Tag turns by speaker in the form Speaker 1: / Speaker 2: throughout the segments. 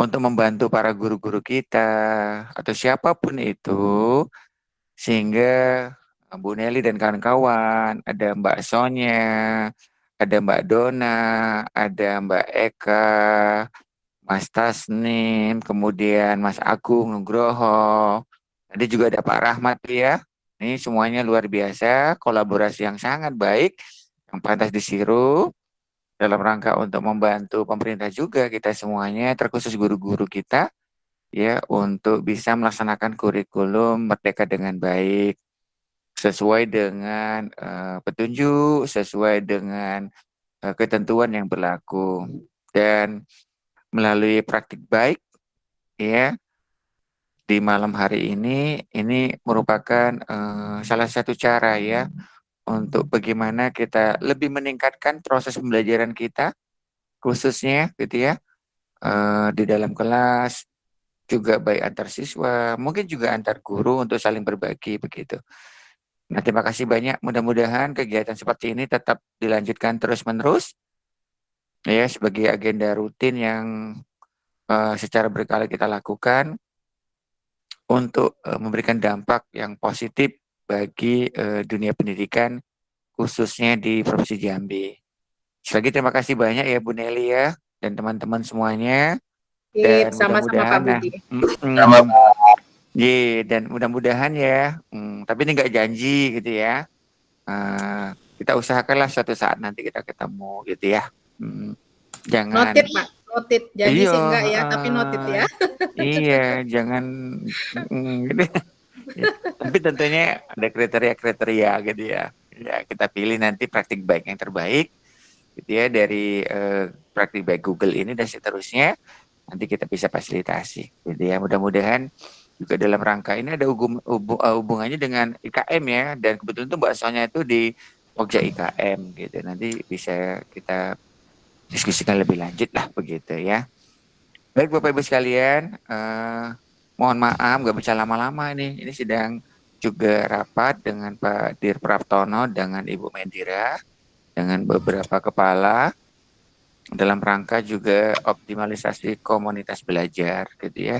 Speaker 1: untuk membantu para guru-guru kita atau siapapun itu, sehingga Bu Nelly dan kawan-kawan, ada Mbak Sonya, ada Mbak Dona, ada Mbak Eka, Mas Tasnim, kemudian Mas Agung Nugroho, tadi juga ada Pak Rahmat ya. Ini semuanya luar biasa, kolaborasi yang sangat baik, yang pantas disiru dalam rangka untuk membantu pemerintah juga kita semuanya, terkhusus guru-guru kita, ya, untuk bisa melaksanakan kurikulum Merdeka dengan baik, sesuai dengan petunjuk, sesuai dengan ketentuan yang berlaku. Dan melalui praktik baik, ya, di malam hari ini merupakan salah satu cara ya untuk bagaimana kita lebih meningkatkan proses pembelajaran kita, khususnya gitu ya, di dalam kelas, juga baik antar siswa, mungkin juga antar guru untuk saling berbagi begitu. Nah, terima kasih banyak. Mudah-mudahan kegiatan seperti ini tetap dilanjutkan terus-menerus ya sebagai agenda rutin yang secara berkala kita lakukan untuk memberikan dampak yang positif bagi dunia pendidikan khususnya di Provinsi Jambi. Sekali lagi terima kasih banyak ya Bu Nelly ya dan teman-teman semuanya, dan
Speaker 2: Sama-sama Pak
Speaker 1: mudah-mudahan
Speaker 2: Budi.
Speaker 1: dan mudah-mudahan ya, tapi ini nggak janji gitu ya. Kita usahakanlah suatu saat nanti kita ketemu gitu ya. Jangan.
Speaker 2: Noted Pak, noted. Janji
Speaker 1: Iya,
Speaker 2: sih enggak ya, tapi noted ya.
Speaker 1: iya, jangan gitu. Ya, tapi tentunya ada kriteria-kriteria gitu ya. Ya, kita pilih nanti praktik baik yang terbaik gitu ya dari praktik baik Google ini dan seterusnya. Nanti kita bisa fasilitasi gitu ya. Mudah-mudahan juga dalam rangka ini ada hubungannya dengan IKM ya, dan kebetulan itu bahasanya itu di Pokja IKM gitu. Nanti bisa kita diskusikan lebih lanjut lah begitu ya. Baik Bapak Ibu sekalian, mohon maaf gak bisa lama-lama ini. Ini sedang juga rapat dengan Pak Dir Praptono dengan Ibu Mendira, dengan beberapa kepala dalam rangka juga optimalisasi komunitas belajar gitu ya.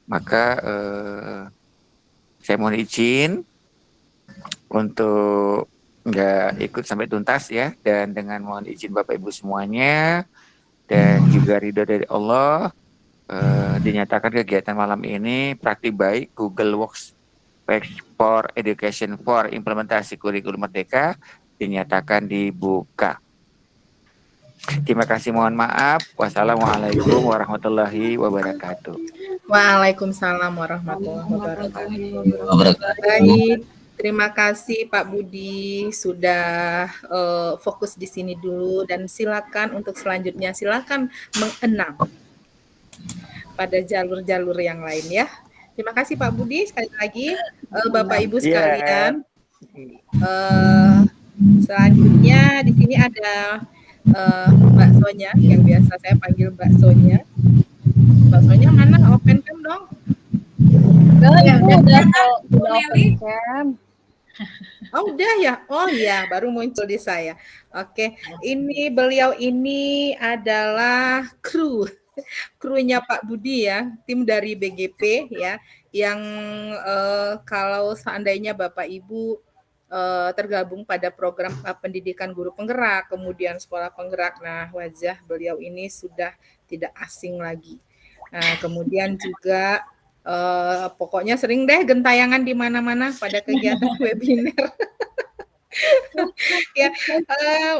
Speaker 1: Maka saya mohon izin untuk nggak ikut sampai tuntas ya, dan dengan mohon izin Bapak Ibu semuanya dan juga ridho dari Allah, dinyatakan kegiatan malam ini praktik baik Google Workspace for Education for implementasi kurikulum Merdeka dinyatakan dibuka. Terima kasih, mohon maaf. Wassalamualaikum warahmatullahi wabarakatuh.
Speaker 2: Waalaikumsalam warahmatullahi wabarakatuh. Baik, terima kasih Pak Budi sudah fokus di sini dulu, dan silakan untuk selanjutnya silakan mengenang pada jalur-jalur yang lain ya. Terima kasih Pak Budi sekali lagi, Bapak Ibu sekalian. Selanjutnya di sini ada Mbak Sonya, yang biasa saya panggil Mbak Sonya. Mbak Sonya mana? Open cam dong.
Speaker 3: Udah open cam.
Speaker 2: Oh udah ya? Oh ya, baru muncul di saya. Oke, ini beliau ini adalah krunya Pak Budi ya, tim dari BGP ya, yang kalau seandainya Bapak Ibu tergabung pada program pendidikan guru penggerak, kemudian sekolah penggerak, nah wajah beliau ini sudah tidak asing lagi. Nah, kemudian juga pokoknya sering deh gentayangan di mana-mana pada kegiatan webinar. Ya,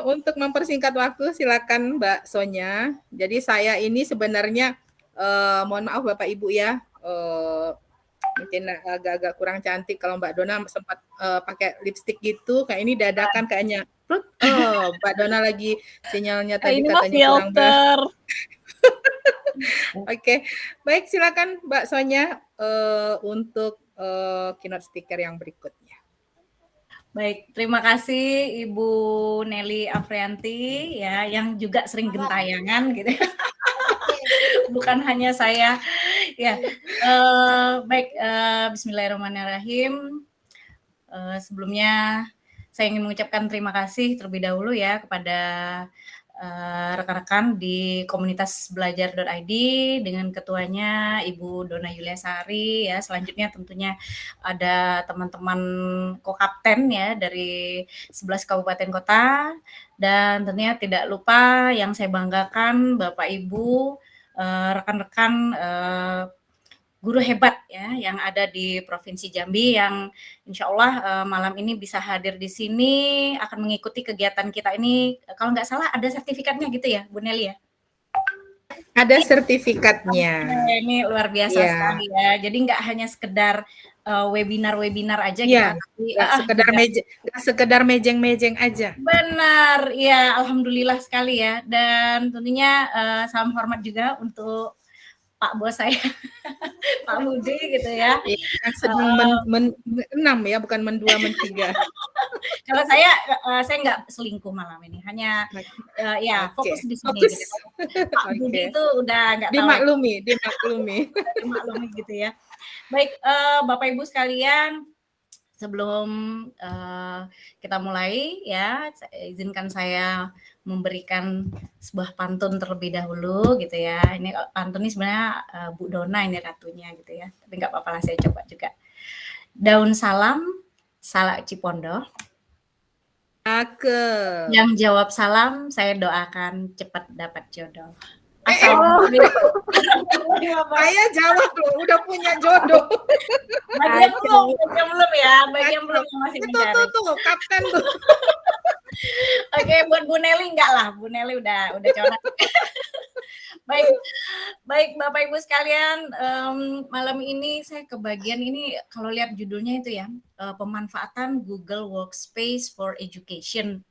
Speaker 2: untuk mempersingkat waktu silakan Mbak Sonya. Jadi saya ini sebenarnya mohon maaf Bapak Ibu ya, mungkin agak-agak kurang cantik. Kalau Mbak Dona sempat pakai lipstik gitu, kayak ini dadakan kayaknya. Mbak Dona lagi sinyalnya tadi
Speaker 3: Ini
Speaker 2: katanya kurang
Speaker 3: filter.
Speaker 2: Oke, baik silakan Mbak Sonya untuk keynote speaker yang berikutnya.
Speaker 3: Baik, terima kasih Ibu Nelly Afrianti ya, yang juga sering gentayangan gitu. Bukan hanya saya ya. Baik, bismillahirrahmanirrahim. Sebelumnya saya ingin mengucapkan terima kasih terlebih dahulu ya kepada rekan-rekan di komunitas belajar.id dengan ketuanya Ibu Dona Yuliasari ya. Selanjutnya tentunya ada teman-teman kokapten ya dari 11 kabupaten kota, dan tentunya tidak lupa yang saya banggakan Bapak Ibu, rekan-rekan guru hebat ya yang ada di Provinsi Jambi yang insya Allah malam ini bisa hadir di sini akan mengikuti kegiatan kita ini. Kalau nggak salah ada sertifikatnya gitu ya, Bu Nelly ya?
Speaker 2: Ada sertifikatnya.
Speaker 3: Ini luar biasa sekali ya. Jadi nggak hanya sekedar webinar-webinar aja gitu,
Speaker 2: Iya,
Speaker 3: tapi
Speaker 2: nggak sekedar mejeng-mejeng aja.
Speaker 3: benar, ya alhamdulillah sekali ya. Dan tentunya salam hormat juga untuk Pak Bos saya, Pak Budi gitu ya.
Speaker 2: Yang sedang menenam ya, bukan mendua, mentiga.
Speaker 3: Kalau saya nggak selingkuh malam ini, hanya ya fokus di sini.
Speaker 2: Fokus.
Speaker 3: Gitu. Pak Budi itu udah nggak tahu.
Speaker 2: Dimaklumi.
Speaker 3: Dimaklumi gitu ya. Baik, Bapak Ibu sekalian, sebelum kita mulai ya, izinkan saya memberikan sebuah pantun terlebih dahulu gitu ya. Ini pantun ini sebenarnya Bu Dona ini ratunya gitu ya. Tapi nggak apa-apa lah, saya coba juga. Daun salam, salak cipondo. Yang jawab salam, saya doakan cepat dapat jodoh.
Speaker 2: Saya jawab loh, udah punya jodoh.
Speaker 3: Bagian belum ya, bagian belum yang masih mencari.
Speaker 2: Tuh, kapten tuh.
Speaker 3: Oke, buat Bu Nelly enggak lah, Bu Nelly udah coret. Baik Bapak Ibu sekalian, malam ini saya kebagian ini kalau lihat judulnya itu ya, pemanfaatan Google Workspace for Education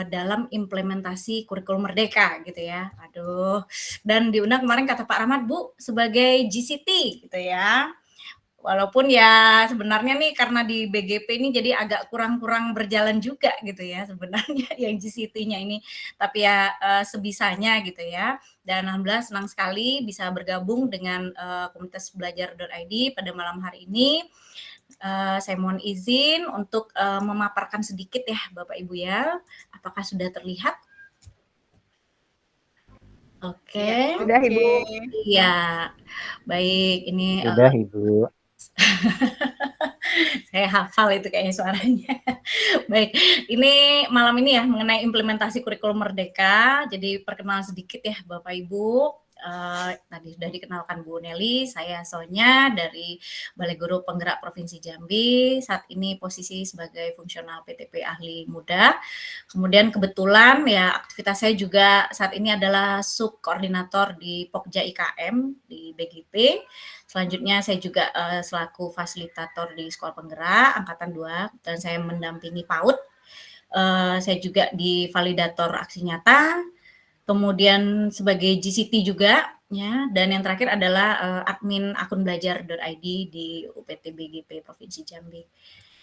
Speaker 3: dalam implementasi kurikulum merdeka gitu ya. Aduh, dan diundang kemarin kata Pak Rahmat, Bu, sebagai GCT gitu ya. Walaupun ya sebenarnya nih karena di BGP ini jadi agak kurang berjalan juga gitu ya sebenarnya yang GCT-nya ini. Tapi ya sebisanya gitu ya. Dan alhamdulillah senang sekali bisa bergabung dengan komunitas belajar.id pada malam hari ini. Saya mohon izin untuk memaparkan sedikit ya Bapak Ibu ya. Apakah sudah terlihat? Oke.
Speaker 2: Sudah Ibu.
Speaker 3: Iya. Baik, ini
Speaker 4: sudah Ibu.
Speaker 3: Saya hafal itu kayaknya suaranya. Baik, ini malam ini ya mengenai implementasi kurikulum merdeka. Jadi perkenalan sedikit ya Bapak Ibu. Tadi sudah dikenalkan Bu Nelly, saya Sonya dari Balai Guru Penggerak Provinsi Jambi. Saat ini posisi sebagai fungsional PTP Ahli Muda. Kemudian kebetulan ya aktivitas saya juga saat ini adalah subkoordinator di Pokja IKM di BGP. Selanjutnya saya juga selaku fasilitator di Sekolah Penggerak Angkatan 2 dan saya mendampingi PAUD. Saya juga di validator aksi nyata. Kemudian sebagai GCT juga ya, dan yang terakhir adalah admin akun belajar.id di UPT BGP Provinsi Jambi.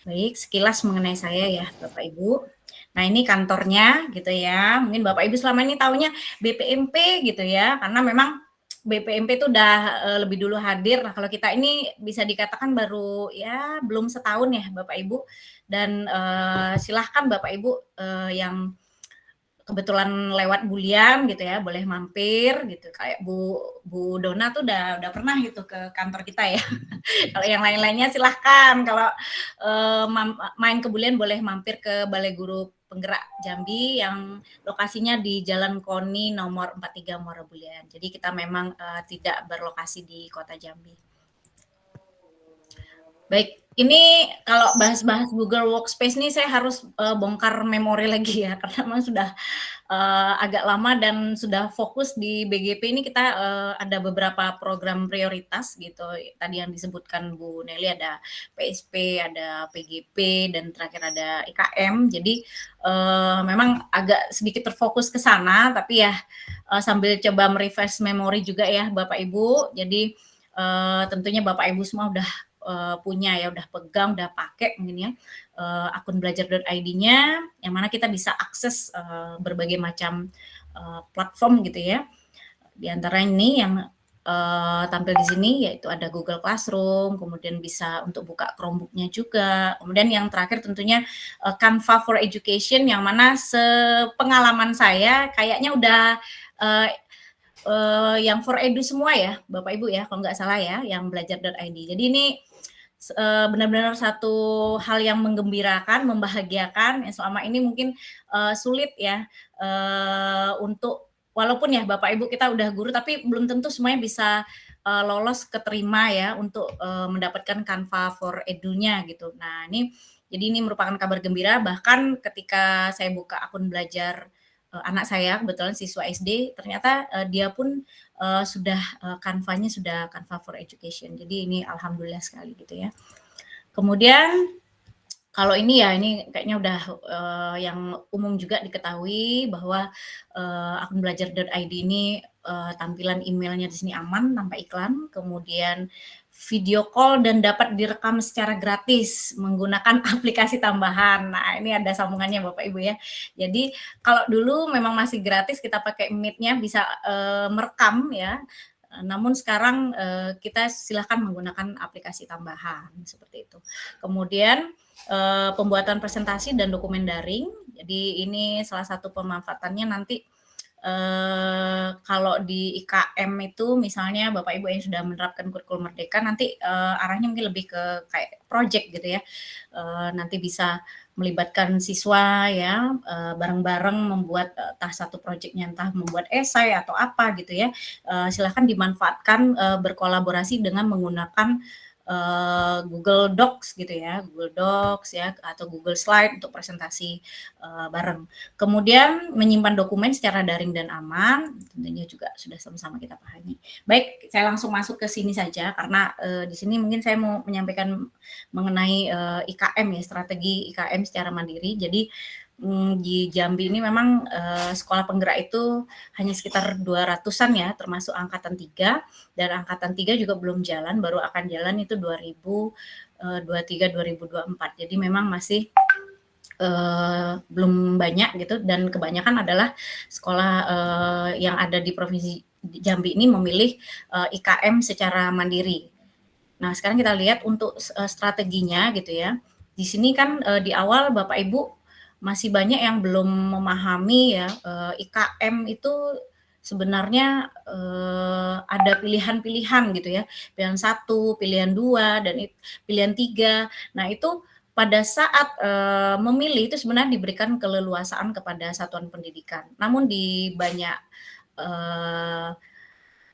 Speaker 3: Baik, sekilas mengenai saya ya Bapak Ibu. Nah, ini kantornya gitu ya. Mungkin Bapak Ibu selama ini taunya BPMP gitu ya, karena memang BPMP itu udah lebih dulu hadir. Nah, kalau kita ini bisa dikatakan baru ya belum setahun ya Bapak Ibu. Dan silahkan Bapak Ibu yang kebetulan lewat bulian gitu ya, boleh mampir gitu. Kayak Bu Dona tuh udah pernah gitu ke kantor kita ya. Kalau yang lain-lainnya silahkan. Kalau main ke bulian boleh mampir ke Balai Guru Penggerak Jambi yang lokasinya di Jalan Koni nomor 43 Muara Bulian. Jadi kita memang tidak berlokasi di Kota Jambi. Baik, ini kalau bahas-bahas Google Workspace nih saya harus bongkar memori lagi ya, karena memang sudah agak lama dan sudah fokus di BGP ini kita ada beberapa program prioritas gitu. Tadi yang disebutkan Bu Nelly ada PSP, ada PGP, dan terakhir ada IKM. Jadi memang agak sedikit terfokus ke sana, tapi ya sambil coba merefresh memori juga ya Bapak Ibu. Jadi tentunya Bapak Ibu semua udah punya ya, udah pegang, udah pakai mungkin ya akun belajar.id-nya yang mana kita bisa akses berbagai macam platform gitu ya. Di antara ini yang tampil di sini, yaitu ada Google Classroom, kemudian bisa untuk buka Chromebook-nya juga. Kemudian yang terakhir tentunya Canva for Education, yang mana sepengalaman saya kayaknya udah yang for edu semua ya, Bapak Ibu ya, kalau nggak salah ya, yang belajar.id. Jadi ini benar-benar satu hal yang menggembirakan, membahagiakan, yang selama ini mungkin sulit ya untuk, walaupun ya Bapak Ibu kita udah guru, tapi belum tentu semuanya bisa lolos keterima ya untuk mendapatkan Canva for Edu-nya gitu. Nah ini, jadi ini merupakan kabar gembira, bahkan ketika saya buka akun belajar anak saya, kebetulan siswa SD, ternyata dia pun sudah Canva-nya sudah Canva for Education. Jadi ini alhamdulillah sekali gitu ya. Kemudian kalau ini ya, ini kayaknya udah yang umum juga diketahui bahwa akun belajar.id ini tampilan emailnya di sini aman tanpa iklan, kemudian video call dan dapat direkam secara gratis menggunakan aplikasi tambahan. Nah, ini ada sambungannya Bapak Ibu ya. Jadi kalau dulu memang masih gratis, kita pakai Meet-nya bisa merekam ya. Namun sekarang kita silahkan menggunakan aplikasi tambahan seperti itu. Kemudian pembuatan presentasi dan dokumen daring. Jadi ini salah satu pemanfaatannya nanti kalau di IKM itu misalnya Bapak Ibu yang sudah menerapkan kurikulum merdeka, nanti arahnya mungkin lebih ke kayak project gitu ya. Nanti bisa melibatkan siswa ya, bareng-bareng membuat entah satu projectnya, entah membuat esai atau apa gitu ya. Silahkan dimanfaatkan berkolaborasi dengan menggunakan Google Docs gitu ya, Google Docs ya, atau Google Slide untuk presentasi bareng. Kemudian menyimpan dokumen secara daring dan aman, tentunya juga sudah sama-sama kita pahami. Baik, saya langsung masuk ke sini saja karena di sini mungkin saya mau menyampaikan mengenai IKM ya, strategi IKM secara mandiri. Jadi di Jambi ini memang sekolah penggerak itu hanya sekitar 200-an ya, termasuk angkatan 3, dan angkatan 3 juga belum jalan, baru akan jalan itu 2023-2024. Jadi memang masih belum banyak gitu, dan kebanyakan adalah sekolah yang ada di Provinsi Jambi ini memilih IKM secara mandiri. Nah, sekarang kita lihat untuk strateginya gitu ya. Di sini kan di awal Bapak Ibu masih banyak yang belum memahami ya, IKM itu sebenarnya ada pilihan-pilihan gitu ya, pilihan 1, pilihan 2, dan pilihan 3. Nah itu pada saat memilih itu sebenarnya diberikan keleluasaan kepada satuan pendidikan. Namun di banyak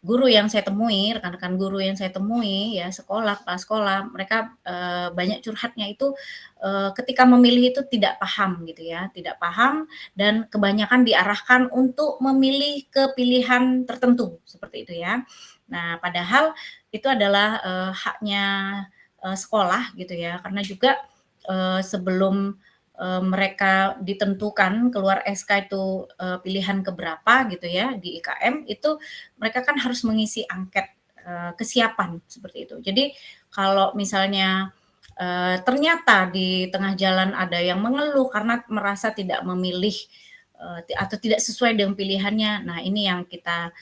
Speaker 3: guru yang saya temui, rekan-rekan guru yang saya temui ya, sekolah, kepala sekolah, mereka banyak curhatnya itu ketika memilih itu tidak paham gitu ya, tidak paham, dan kebanyakan diarahkan untuk memilih ke pilihan tertentu seperti itu ya. Nah, padahal itu adalah haknya sekolah gitu ya, karena juga sebelum mereka ditentukan keluar SK itu pilihan keberapa gitu ya di IKM, itu mereka kan harus mengisi angket kesiapan seperti itu. Jadi kalau misalnya ternyata di tengah jalan ada yang mengeluh karena merasa tidak memilih atau tidak sesuai dengan pilihannya, nah ini yang kita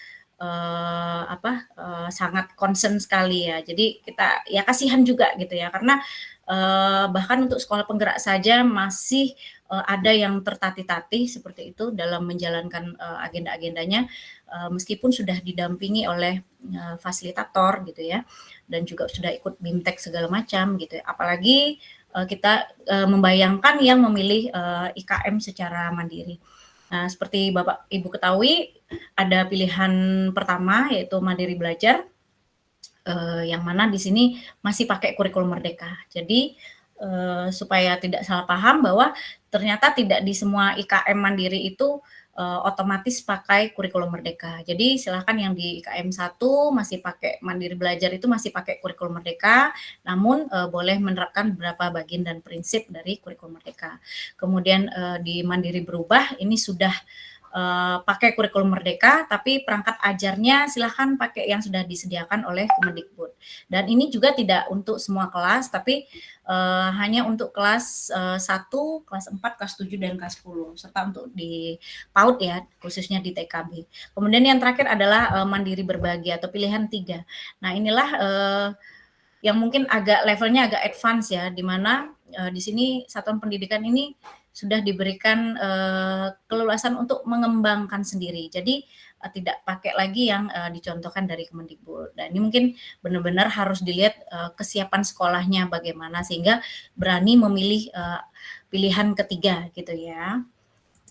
Speaker 3: sangat concern sekali ya. Jadi kita ya kasihan juga gitu ya, karena bahkan untuk sekolah penggerak saja masih ada yang tertatih-tatih seperti itu dalam menjalankan agenda-agendanya, meskipun sudah didampingi oleh fasilitator gitu ya, dan juga sudah ikut BIMTEK segala macam gitu ya. Apalagi kita membayangkan yang memilih IKM secara mandiri. Nah, seperti Bapak Ibu ketahui, ada pilihan pertama yaitu Mandiri Belajar, yang mana di sini masih pakai kurikulum merdeka. Jadi supaya tidak salah paham bahwa ternyata tidak di semua IKM mandiri itu otomatis pakai kurikulum merdeka. Jadi silakan yang di IKM 1 masih pakai Mandiri Belajar itu masih pakai kurikulum merdeka, namun boleh menerapkan beberapa bagian dan prinsip dari kurikulum merdeka. Kemudian di Mandiri Berubah ini sudah pakai kurikulum merdeka, tapi perangkat ajarnya silahkan pakai yang sudah disediakan oleh Kemendikbud. Dan ini juga tidak untuk semua kelas, tapi hanya untuk kelas 1, kelas 4, kelas 7, dan kelas 10, serta untuk di PAUD ya, khususnya di TKB. Kemudian yang terakhir adalah mandiri berbagi atau pilihan 3. Nah, inilah yang mungkin levelnya agak advance ya, di mana di sini satuan pendidikan ini sudah diberikan keleluasan untuk mengembangkan sendiri. Jadi tidak pakai lagi yang dicontohkan dari Kemendikbud. Dan ini mungkin benar-benar harus dilihat kesiapan sekolahnya bagaimana sehingga berani memilih pilihan ketiga gitu ya.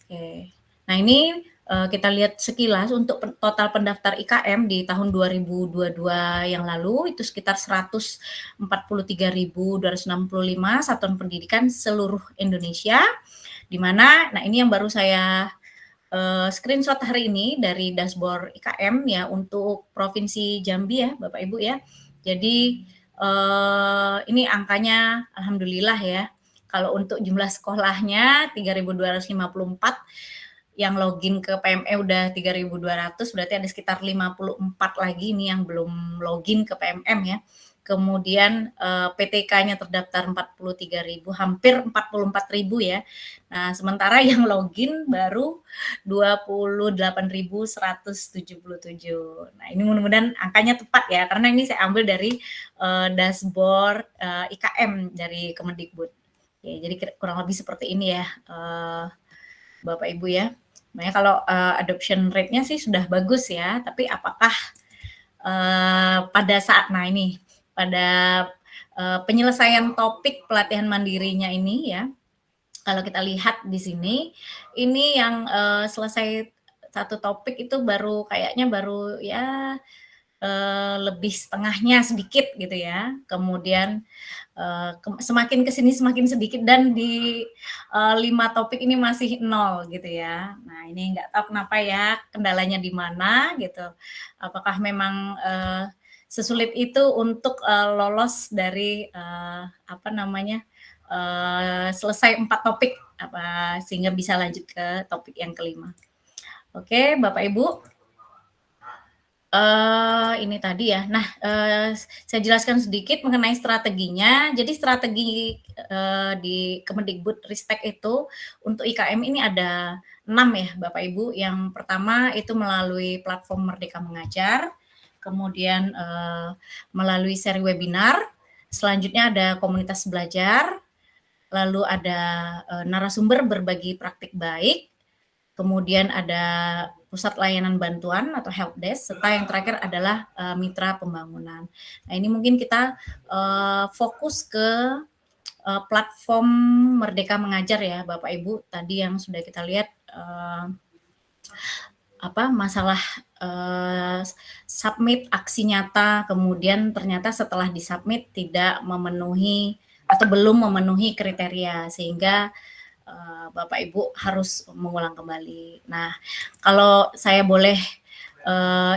Speaker 3: Oke. Nah, ini kita lihat sekilas untuk total pendaftar IKM di tahun 2022 yang lalu itu sekitar 143.265 satuan pendidikan seluruh Indonesia, di mana nah ini yang baru saya screenshot hari ini dari dashboard IKM ya untuk Provinsi Jambi ya Bapak Ibu ya. Jadi ini angkanya alhamdulillah ya. Kalau untuk jumlah sekolahnya 3.254, yang login ke PME udah 3.200, berarti ada sekitar 54 lagi ini yang belum login ke PMM ya. Kemudian PTK-nya terdaftar 43.000, hampir 44.000 ya. Nah, sementara yang login baru 28.177. Nah, ini mudah-mudahan angkanya tepat ya, karena ini saya ambil dari dashboard IKM dari Kemendikbud. Ya, jadi kurang lebih seperti ini ya, Bapak Ibu ya. Makanya kalau adoption rate-nya sih sudah bagus ya, tapi apakah pada saat pada penyelesaian topik pelatihan mandirinya ini ya, kalau kita lihat di sini, ini yang selesai satu topik itu kayaknya baru ya lebih setengahnya sedikit gitu ya. Kemudian semakin kesini semakin sedikit, dan di 5 topik ini masih 0 gitu ya. Nah, ini nggak tahu kenapa ya, kendalanya di mana gitu. Apakah memang sesulit itu untuk lolos dari selesai 4 topik sehingga bisa lanjut ke topik yang kelima. Oke, Bapak Ibu. Ini tadi ya. Nah, saya jelaskan sedikit mengenai strateginya. Jadi strategi di Kemendikbud Ristek itu untuk IKM ini ada 6 ya Bapak Ibu. Yang pertama itu melalui platform Merdeka Mengajar, kemudian melalui seri webinar, selanjutnya ada komunitas belajar, lalu ada narasumber berbagi praktik baik, kemudian ada pusat layanan bantuan atau helpdesk, serta yang terakhir adalah mitra pembangunan. Nah, ini mungkin kita fokus ke platform Merdeka Mengajar ya Bapak Ibu. Tadi yang sudah kita lihat masalah submit aksi nyata, kemudian ternyata setelah disubmit tidak memenuhi atau belum memenuhi kriteria, sehingga Bapak Ibu harus mengulang kembali. Nah, kalau saya boleh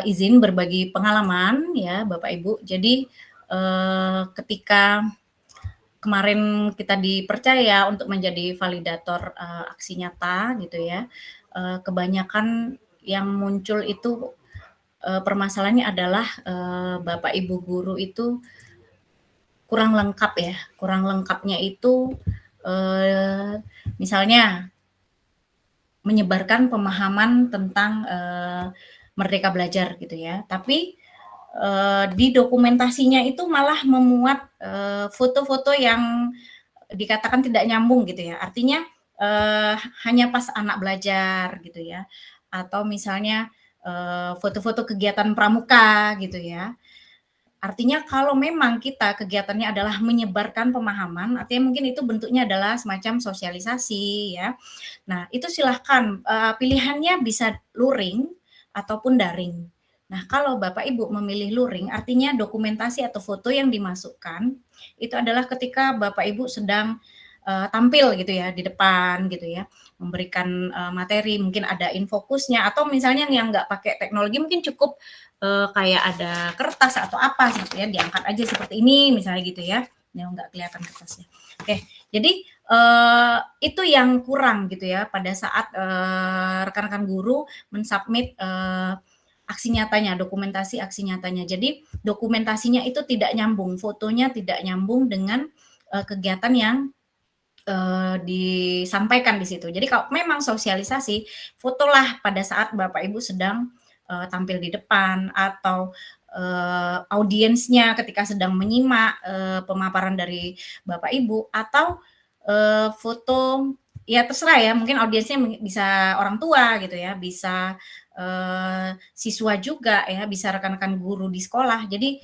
Speaker 3: izin berbagi pengalaman ya Bapak Ibu. Jadi ketika kemarin kita dipercaya untuk menjadi validator aksi nyata gitu ya, kebanyakan yang muncul itu permasalahannya adalah Bapak Ibu guru itu kurang lengkap ya. Kurang lengkapnya itu misalnya menyebarkan pemahaman tentang Merdeka Belajar gitu ya, tapi di dokumentasinya itu malah memuat foto-foto yang dikatakan tidak nyambung gitu ya. Artinya hanya pas anak belajar gitu ya, atau misalnya foto-foto kegiatan pramuka gitu ya. Artinya kalau memang kita kegiatannya adalah menyebarkan pemahaman, artinya mungkin itu bentuknya adalah semacam sosialisasi ya. Nah, itu silahkan pilihannya bisa luring ataupun daring. Nah, kalau Bapak Ibu memilih luring, artinya dokumentasi atau foto yang dimasukkan itu adalah ketika Bapak Ibu sedang tampil gitu ya di depan gitu ya, memberikan materi, mungkin ada infokusnya, atau misalnya yang nggak pakai teknologi mungkin cukup kayak ada kertas atau apa gitu ya, diangkat aja seperti ini misalnya gitu ya, yang nggak kelihatan kertasnya. Oke, jadi itu yang kurang gitu ya pada saat rekan-rekan guru mensubmit aksi nyatanya, dokumentasi aksi nyatanya. Jadi dokumentasinya itu tidak nyambung, fotonya tidak nyambung dengan kegiatan yang disampaikan di situ. Jadi kalau memang sosialisasi, fotolah pada saat Bapak Ibu sedang tampil di depan atau audiensnya ketika sedang menyimak pemaparan dari Bapak Ibu, atau foto ya terserah ya, mungkin audiensnya bisa orang tua gitu ya, bisa siswa juga ya, bisa rekan-rekan guru di sekolah. Jadi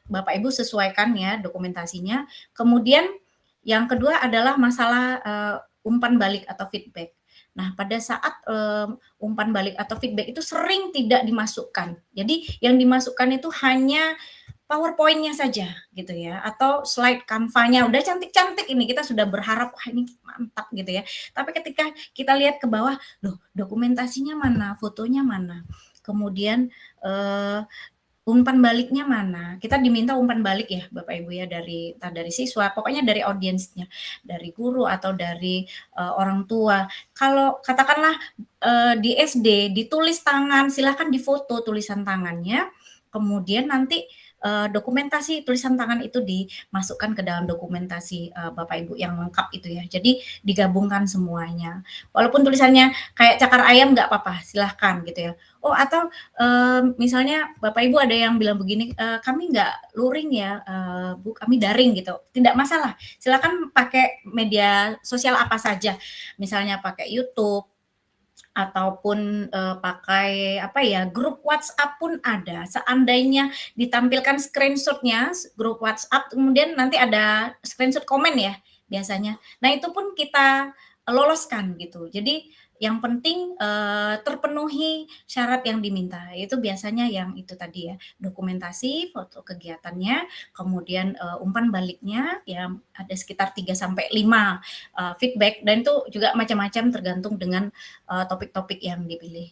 Speaker 3: Bapak Ibu sesuaikan ya dokumentasinya. Kemudian yang kedua adalah masalah umpan balik atau feedback. Nah, pada saat umpan balik atau feedback itu sering tidak dimasukkan. Jadi yang dimasukkan itu hanya PowerPoint-nya saja gitu ya, atau slide Canva-nya udah cantik-cantik, ini kita sudah berharap wah ini mantap gitu ya. Tapi ketika kita lihat ke bawah, loh dokumentasinya mana, fotonya mana, kemudian umpan baliknya mana? Kita diminta umpan balik ya Bapak Ibu ya, entah dari siswa, pokoknya dari audiensnya, dari guru atau dari orang tua. Kalau katakanlah di SD ditulis tangan, silakan difoto tulisan tangannya, kemudian nanti dokumentasi tulisan tangan itu dimasukkan ke dalam dokumentasi Bapak Ibu yang lengkap itu ya. Jadi digabungkan semuanya. Walaupun tulisannya kayak cakar ayam nggak apa-apa, silahkan gitu ya. Oh, atau misalnya Bapak Ibu ada yang bilang begini, kami nggak luring ya, Bu, kami daring gitu. Tidak masalah, silakan pakai media sosial apa saja. Misalnya pakai YouTube, ataupun pakai apa ya, grup WhatsApp pun ada. Seandainya ditampilkan screenshot-nya, grup WhatsApp, kemudian nanti ada screenshot komen ya biasanya. Nah, itu pun kita loloskan gitu. Jadi yang penting terpenuhi syarat yang diminta. Itu biasanya yang itu tadi ya, dokumentasi, foto kegiatannya, kemudian umpan baliknya yang ada sekitar 3 sampai 5 feedback, dan itu juga macam-macam tergantung dengan topik-topik yang dipilih.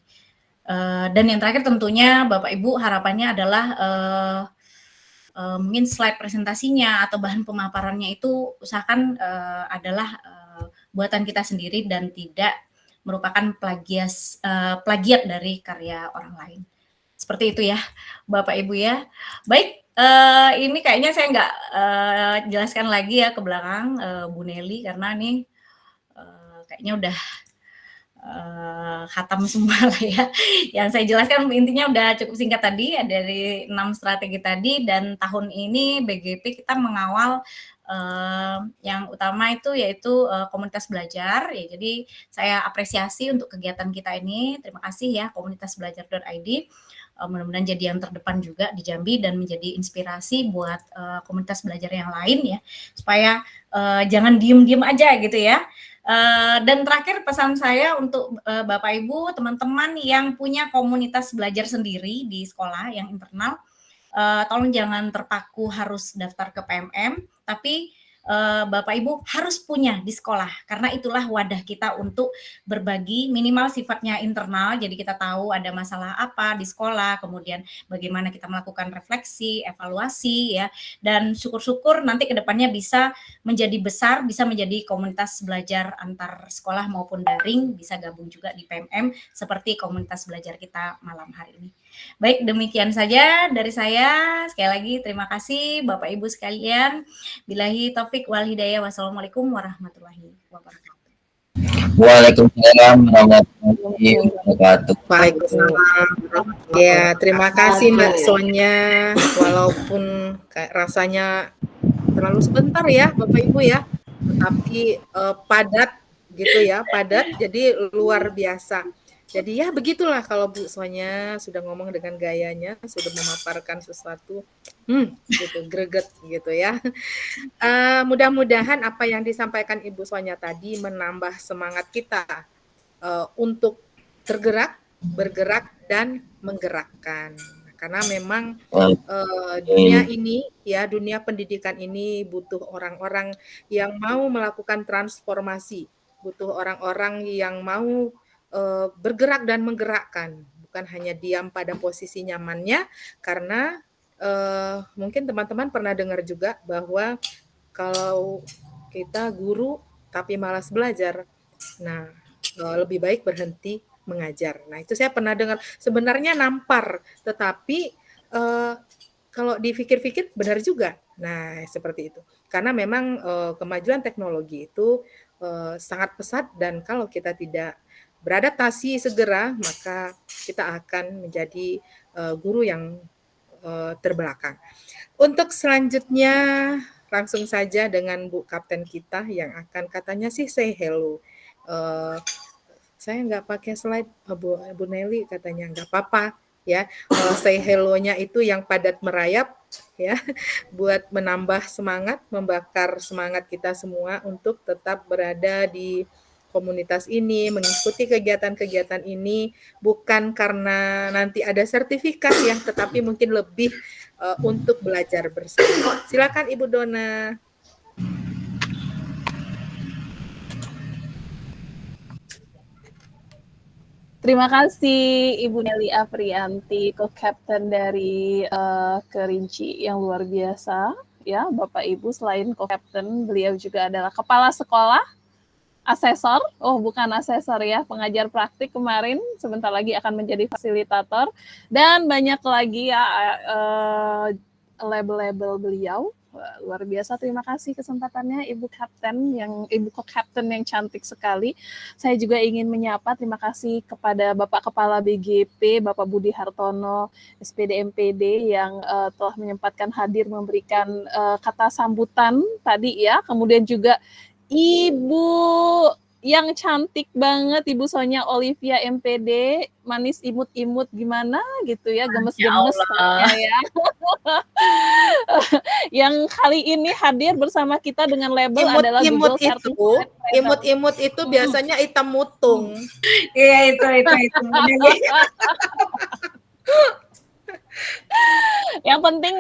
Speaker 3: Dan yang terakhir tentunya Bapak Ibu harapannya adalah mungkin slide presentasinya atau bahan pemaparannya itu usahakan adalah buatan kita sendiri dan tidak merupakan plagiat dari karya orang lain. Seperti itu ya Bapak Ibu ya. Baik, ini kayaknya saya nggak jelaskan lagi ya ke belakang Bu Nelly, karena nih kayaknya udah khatam semua lah ya. Yang saya jelaskan intinya udah cukup singkat tadi, dari 6 strategi tadi, dan tahun ini BGP kita mengawal yang utama itu yaitu komunitas belajar ya. Jadi saya apresiasi untuk kegiatan kita ini. Terima kasih ya komunitasbelajar.id. Mudah-mudahan jadi yang terdepan juga di Jambi dan menjadi inspirasi buat komunitas belajar yang lain ya, supaya jangan diem-diem aja gitu ya. Dan terakhir pesan saya untuk Bapak Ibu, teman-teman yang punya komunitas belajar sendiri di sekolah yang internal, tolong jangan terpaku harus daftar ke PMM, tapi Bapak Ibu harus punya di sekolah, karena itulah wadah kita untuk berbagi, minimal sifatnya internal, jadi kita tahu ada masalah apa di sekolah, kemudian bagaimana kita melakukan refleksi, evaluasi ya, dan syukur-syukur nanti kedepannya bisa menjadi besar, bisa menjadi komunitas belajar antar sekolah maupun daring, bisa gabung juga di PMM seperti komunitas belajar kita malam hari ini. Baik, demikian saja dari saya. Sekali lagi terima kasih Bapak Ibu sekalian. Billahi taufik wal hidayah. Wassalamualaikum warahmatullahi wabarakatuh.
Speaker 4: Waalaikumsalam warahmatullahi wabarakatuh.
Speaker 2: Waalaikumsalam. Ya, terima kasih Mbak Sonya. Walaupun kayak rasanya terlalu sebentar ya Bapak Ibu ya, tetapi padat gitu ya, padat, jadi luar biasa. Jadi ya begitulah kalau Bu Sonya sudah ngomong dengan gayanya, sudah memaparkan sesuatu, gitu, greget gitu ya. Mudah-mudahan apa yang disampaikan Ibu Sonya tadi menambah semangat kita untuk tergerak, bergerak, dan menggerakkan. Karena memang dunia ini ya, dunia pendidikan ini butuh orang-orang yang mau melakukan transformasi, butuh orang-orang yang mau bergerak dan menggerakkan, bukan hanya diam pada posisi nyamannya, karena mungkin teman-teman pernah dengar juga bahwa kalau kita guru tapi malas belajar, nah lebih baik berhenti mengajar. Nah, itu saya pernah dengar, sebenarnya nampar, tetapi kalau dipikir-pikir benar juga. Nah, seperti itu. Karena memang kemajuan teknologi itu sangat pesat, dan kalau kita tidak beradaptasi segera, maka kita akan menjadi guru yang terbelakang. Untuk selanjutnya, langsung saja dengan Bu Kapten kita yang akan katanya sih say hello. Eh, saya nggak pakai slide, Bu Nelly katanya nggak apa-apa ya. Say hello-nya itu yang padat merayap ya, buat menambah semangat, membakar semangat kita semua untuk tetap berada di komunitas ini, mengikuti kegiatan-kegiatan ini, bukan karena nanti ada sertifikat ya, tetapi mungkin lebih untuk belajar bersama. Silakan Ibu Dona.
Speaker 5: Terima kasih Ibu Nelly Afrianti, co-captain dari Kerinci yang luar biasa. Ya, Bapak Ibu, selain co-captain, beliau juga adalah kepala sekolah, asesor, bukan asesor ya, pengajar praktik kemarin, sebentar lagi akan menjadi fasilitator, dan banyak lagi ya label-label beliau. Luar biasa, terima kasih kesempatannya Ibu Co-Captain yang cantik sekali. Saya juga ingin menyapa, terima kasih kepada Bapak Kepala BGP, Bapak Budi Hartono, SPD MPD yang telah menyempatkan hadir memberikan kata sambutan tadi ya. Kemudian juga Ibu yang cantik banget, Ibu Sonya Olivia MPD, manis imut-imut gimana gitu ya, gemes-gemes ya. Yang kali ini hadir bersama kita dengan label adalah Google Certified.
Speaker 2: Imut-imut itu biasanya hitam mutung.
Speaker 3: Iya, itu.
Speaker 5: Yang penting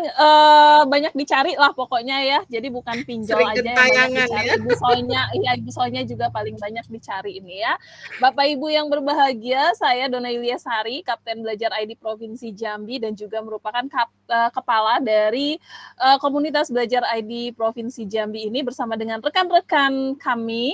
Speaker 5: banyak dicari lah pokoknya ya. Jadi bukan pinjol
Speaker 2: Sering
Speaker 5: aja yang banyak dicari.
Speaker 2: ya.
Speaker 5: Ibu Sonya juga paling banyak dicari ini ya. Bapak Ibu yang berbahagia, saya Dona Yulia Sari, Kapten Belajar ID Provinsi Jambi dan juga merupakan kepala dari komunitas Belajar ID Provinsi Jambi ini bersama dengan rekan-rekan kami,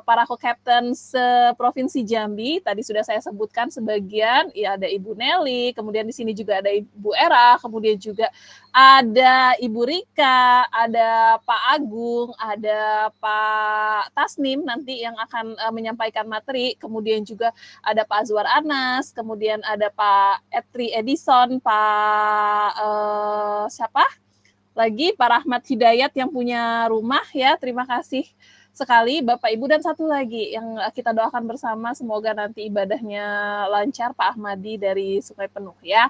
Speaker 5: para co-captain se-Provinsi Jambi. Tadi sudah saya sebutkan sebagian, ya ada Ibu Nelly, kemudian di sini juga ada Ibu Era, kemudian juga ada Ibu Rika, ada Pak Agung, ada Pak Tasnim nanti yang akan menyampaikan materi, kemudian juga ada Pak Azwar Anas, kemudian ada Pak Etri Edison, Pak siapa lagi, Pak Rahmat Hidayat yang punya rumah ya, terima kasih sekali Bapak Ibu, dan satu lagi yang kita doakan bersama semoga nanti ibadahnya lancar, Pak Ahmadi dari Sungai Penuh ya.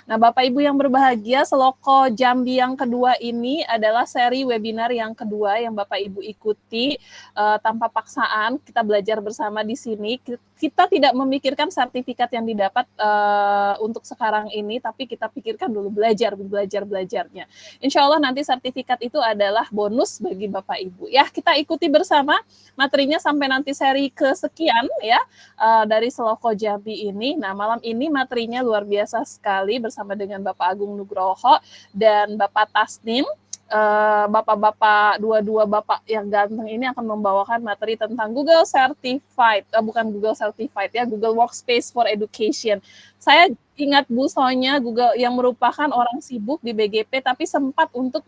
Speaker 5: Nah Bapak Ibu yang berbahagia, Seloko Jambi yang kedua ini adalah seri webinar yang kedua yang Bapak Ibu ikuti tanpa paksaan, kita belajar bersama di sini. Kita tidak memikirkan sertifikat yang didapat untuk sekarang ini, tapi kita pikirkan dulu belajarnya. Insya Allah nanti sertifikat itu adalah bonus bagi Bapak Ibu ya. Kita ikuti bersama materinya sampai nanti seri kesekian ya dari Seloko Jambi ini. Nah malam ini materinya luar biasa sekali bersama dengan Bapak Agung Nugroho dan Bapak Tasnim. Bapak-bapak, dua bapak yang ganteng ini akan membawakan materi tentang Google Certified, bukan Google Certified ya, Google Workspace for Education. Saya ingat Bu Sonya Google yang merupakan orang sibuk di BGP tapi sempat untuk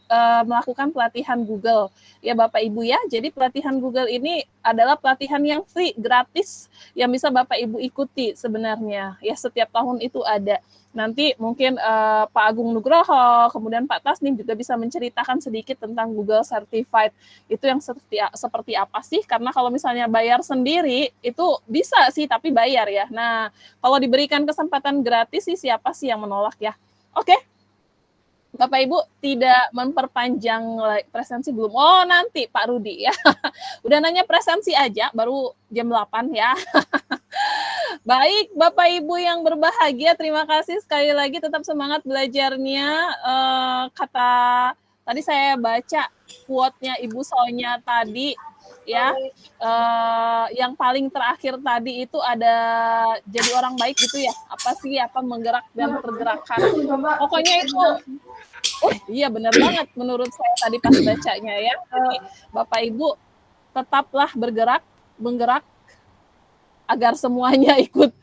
Speaker 5: melakukan pelatihan Google ya Bapak Ibu ya. Jadi pelatihan Google ini adalah pelatihan yang free, gratis, yang bisa Bapak Ibu ikuti sebenarnya ya, setiap tahun itu ada. Nanti mungkin Pak Agung Nugroho, kemudian Pak Tasnim juga bisa menceritakan sedikit tentang Google Certified. Itu yang seperti apa sih? Karena kalau misalnya bayar sendiri, itu bisa sih, tapi bayar ya. Nah, kalau diberikan kesempatan gratis sih, siapa sih yang menolak ya? Oke. Bapak Ibu tidak memperpanjang presensi belum? Oh, nanti Pak Rudi ya. Udah nanya presensi aja, baru jam 8 ya. Baik, Bapak Ibu yang berbahagia, terima kasih sekali lagi, tetap semangat belajarnya. Tadi saya baca quote-nya Ibu Sonya tadi, ya, yang paling terakhir tadi itu ada jadi orang baik gitu ya, menggerak dan pergerakan. Pokoknya itu, iya benar banget menurut saya tadi pas bacanya ya. Jadi Bapak Ibu tetaplah menggerak, agar semuanya ikut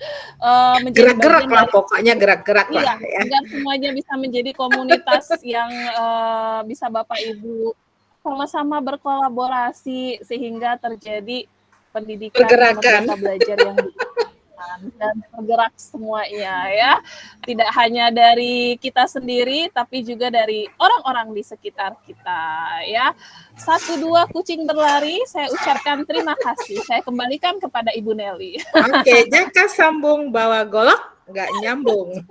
Speaker 5: menjadi
Speaker 2: Gerak-gerak
Speaker 5: bagian
Speaker 2: lah,
Speaker 5: dari,
Speaker 2: pokoknya gerak-gerak
Speaker 5: iya,
Speaker 2: lah ya.
Speaker 5: agar semuanya bisa menjadi komunitas yang bisa Bapak Ibu sama-sama berkolaborasi sehingga terjadi pendidikan
Speaker 2: Pergerakan.
Speaker 5: merdeka belajar yang dan bergerak semuanya ya. Tidak hanya dari kita sendiri tapi juga dari orang-orang di sekitar kita ya. 1, 2 kucing berlari, saya ucapkan terima kasih. Saya kembalikan kepada Ibu Nelly.
Speaker 2: Oke, Jaka sambung bawa golok, nggak nyambung.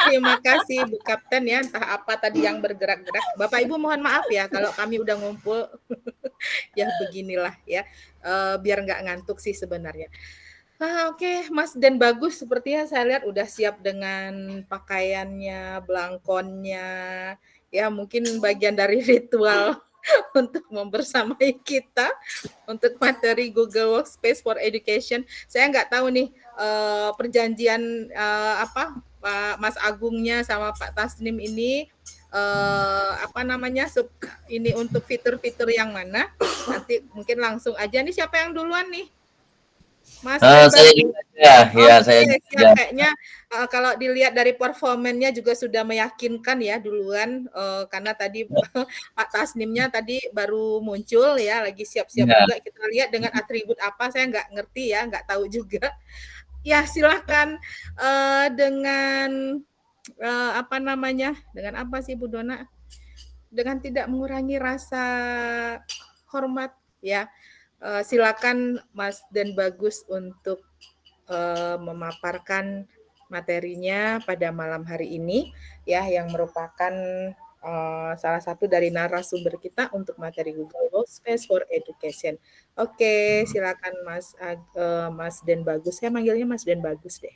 Speaker 2: Terima kasih Bu Kapten ya, entah apa tadi yang bergerak-gerak. Bapak Ibu mohon maaf ya kalau kami udah ngumpul. Ya beginilah ya, biar nggak ngantuk sih sebenarnya. Oke, Mas dan Bagus sepertinya saya lihat udah siap dengan pakaiannya, belangkonnya, ya mungkin bagian dari ritual untuk membersamai kita untuk materi Google Workspace for Education. Saya nggak tahu nih perjanjian apa Pak Mas Agungnya sama Pak Tasnim ini apa namanya ini untuk fitur-fitur yang mana? Nanti mungkin langsung aja nih, siapa yang duluan nih? Mas dan
Speaker 4: Saya
Speaker 2: Bagus.
Speaker 4: juga ya, saya
Speaker 2: Oke, siap.
Speaker 4: juga.
Speaker 2: Kayaknya kalau dilihat dari performanya juga sudah meyakinkan ya duluan, karena tadi Pak Tasnimnya tadi baru muncul ya, lagi siap-siap
Speaker 4: Ya.
Speaker 2: juga. Kita lihat dengan atribut apa, saya nggak ngerti ya, nggak tahu juga. Ya silahkan dengan apa namanya, dengan apa sih Bu Dona? Dengan tidak mengurangi rasa hormat ya. Silakan Mas dan Bagus untuk memaparkan materinya pada malam hari ini ya, yang merupakan salah satu dari narasumber kita untuk materi Google Workspace for Education. Oke, silakan Mas Den Bagus. Saya manggilnya Mas Den Bagus deh.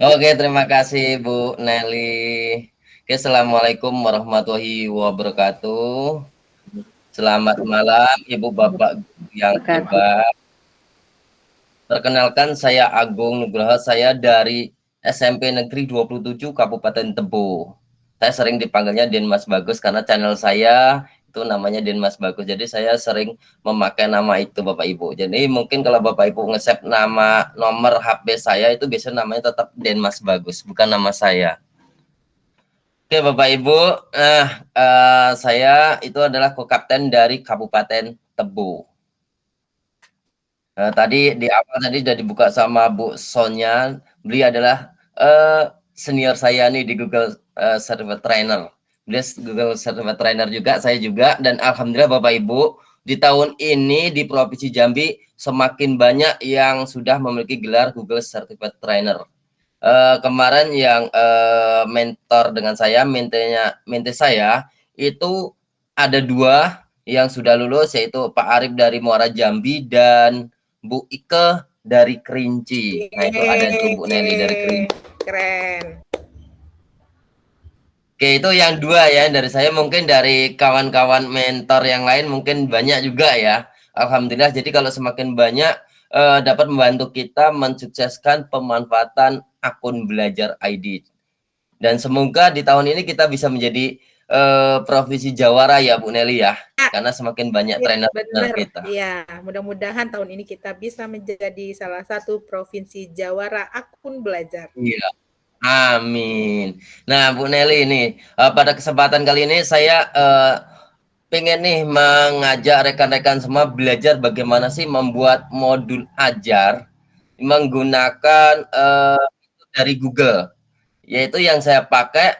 Speaker 4: Oke, terima kasih Bu Nelly. Oke, Assalamualaikum warahmatullahi wabarakatuh. Selamat malam Ibu Bapak yang hebat. Perkenalkan saya Agung Nugroho, saya dari SMP Negeri 27 Kabupaten Tebo. Saya sering dipanggilnya Den Mas Bagus karena channel saya itu namanya Den Mas Bagus. Jadi saya sering memakai nama itu Bapak Ibu. Jadi mungkin kalau Bapak Ibu nge-save nama nomor HP saya itu biasanya namanya tetap Den Mas Bagus, bukan nama saya. Oke Bapak Ibu, saya itu adalah co-kapten dari Kabupaten Tebo. Tadi di awal tadi sudah dibuka sama Bu Sonya, beliau adalah senior saya nih di Google Certified Trainer. Beliau Google Certified Trainer juga, saya juga, dan alhamdulillah Bapak Ibu, di tahun ini di Provinsi Jambi semakin banyak yang sudah memiliki gelar Google Certified Trainer. Kemarin yang mentor dengan saya, mente saya itu ada 2 yang sudah lulus, yaitu Pak Arif dari Muara Jambi dan Bu Ike dari Kerinci. Nah itu ada itu Bu Nelly dari Kerinci.
Speaker 2: Keren.
Speaker 4: Oke, itu yang 2 ya dari saya. Mungkin dari kawan-kawan mentor yang lain mungkin banyak juga ya. Alhamdulillah, jadi kalau semakin banyak dapat membantu kita mensukseskan pemanfaatan akun belajar ID. Dan semoga di tahun ini kita bisa menjadi provinsi Jawara ya Bu Nelly ya. Karena semakin banyak trainer kita.
Speaker 2: Iya, mudah-mudahan tahun ini kita bisa menjadi salah satu provinsi Jawara akun belajar.
Speaker 4: Iya. Amin. Nah, Bu Nelly ini pada kesempatan kali ini saya pengen nih mengajak rekan-rekan semua belajar bagaimana sih membuat modul ajar menggunakan dari Google. Yaitu yang saya pakai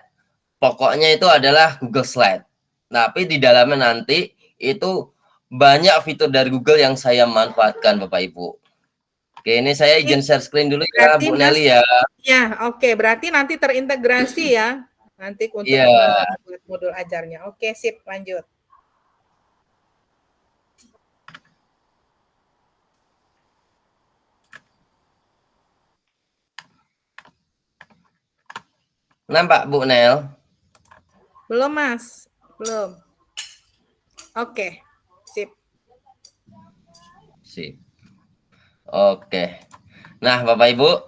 Speaker 4: pokoknya itu adalah Google Slide. Tapi di dalamnya nanti itu banyak fitur dari Google yang saya manfaatkan Bapak Ibu. Oke, ini saya izin share screen dulu ya Bu Nelly ya.
Speaker 2: Ya, oke. Berarti nanti terintegrasi ya. Nanti untuk membuat modul ajarnya. Oke, sip. Lanjut.
Speaker 4: Nampak Bu Nel?
Speaker 2: Belum Mas, belum. Oke, sip.
Speaker 4: Sip. Oke. Nah Bapak Ibu,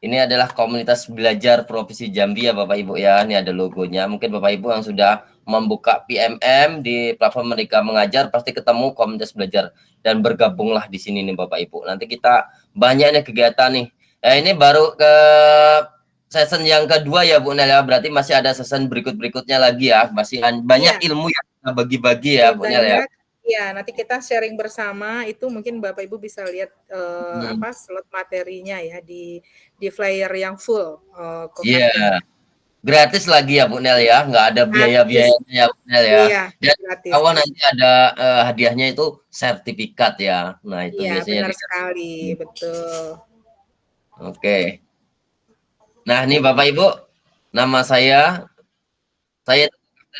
Speaker 4: Ini adalah komunitas belajar Provinsi Jambi ya Bapak Ibu ya. Ini ada logonya. Mungkin Bapak Ibu yang sudah membuka PMM di platform Merdeka Mengajar pasti ketemu komunitas belajar dan bergabunglah di sini nih Bapak Ibu. Nanti kita banyaknya kegiatan nih. Ini baru ke season yang kedua ya Bu Nel ya. Berarti masih ada season berikut-berikutnya lagi ya. Masih banyak ilmu yang kita bagi-bagi ya Bu Nel ya.
Speaker 2: Ya, nanti kita sharing bersama. Itu mungkin Bapak Ibu bisa lihat slot materinya ya di flyer yang full.
Speaker 4: Iya. Gratis lagi ya Bu Nel ya, nggak ada biaya-biayanya ya Bu Nel ya.
Speaker 2: Iya,
Speaker 4: dan
Speaker 2: gratis.
Speaker 4: awal nanti ada hadiahnya itu sertifikat ya. Nah itu
Speaker 2: Iya,
Speaker 4: biasanya
Speaker 2: benar sekali, betul.
Speaker 4: Oke. Nah ini Bapak Ibu, nama saya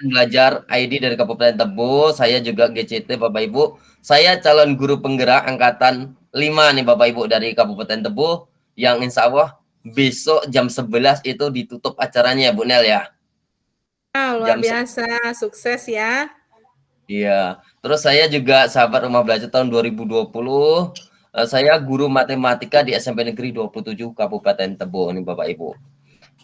Speaker 4: Belajar ID dari Kabupaten Tebo. Saya juga GCT Bapak Ibu. Saya calon guru penggerak angkatan 5 nih Bapak Ibu dari Kabupaten Tebo, yang insya Allah besok jam 11 itu ditutup acaranya ya Bu Nel ya.
Speaker 2: Luar biasa, sukses ya.
Speaker 4: Iya, terus saya juga sahabat Rumah Belajar tahun 2020. Saya guru matematika di SMP Negeri 27 Kabupaten Tebo nih Bapak Ibu.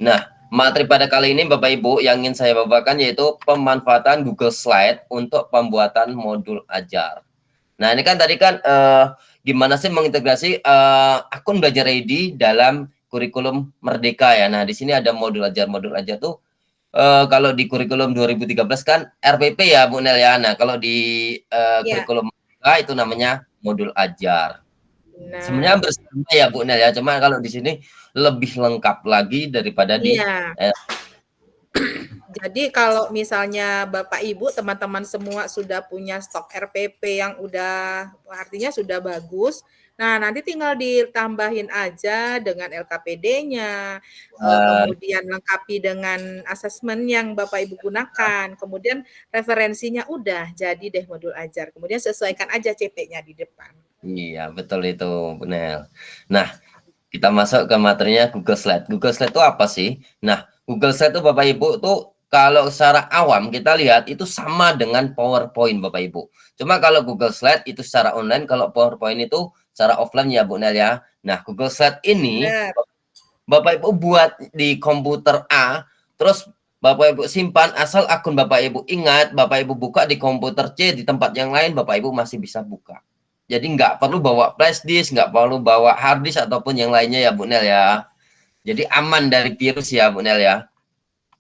Speaker 4: Nah, materi pada kali ini Bapak Ibu yang ingin saya bawakan yaitu pemanfaatan Google Slide untuk pembuatan modul ajar. Nah, ini kan tadi kan gimana sih mengintegrasi akun Belajar ID dalam kurikulum Merdeka ya. Nah, di sini ada modul ajar. Modul ajar tuh kalau di kurikulum 2013 kan RPP ya Bu Nel ya. Nah, kalau di kurikulum Merdeka itu namanya modul ajar. Nah, sebenarnya bersama ya Bu Nel ya. Cuma kalau di sini lebih lengkap lagi daripada di
Speaker 2: Jadi kalau misalnya Bapak Ibu teman-teman semua sudah punya stok RPP yang udah artinya sudah bagus, nah nanti tinggal ditambahin aja dengan LKPD-nya, kemudian lengkapi dengan asesmen yang Bapak Ibu gunakan, kemudian referensinya udah jadi deh modul ajar, kemudian sesuaikan aja CP-nya di depan.
Speaker 4: Iya betul itu Bu Nel. Nah kita masuk ke materinya Google Slide. Google Slide itu apa sih? Nah, Google Slide itu Bapak Ibu tuh kalau secara awam kita lihat itu sama dengan PowerPoint Bapak Ibu. Cuma kalau Google Slide itu secara online, kalau PowerPoint itu secara offline ya Bu Nel ya. Nah, Google Slide ini Bapak Ibu buat di komputer A, terus Bapak Ibu simpan, asal akun Bapak Ibu ingat, Bapak Ibu buka di komputer C di tempat yang lain, Bapak Ibu masih bisa buka. Jadi nggak perlu bawa flash disk, nggak perlu bawa hard disk ataupun yang lainnya ya Bu Nel ya. Jadi aman dari virus ya Bu Nel ya.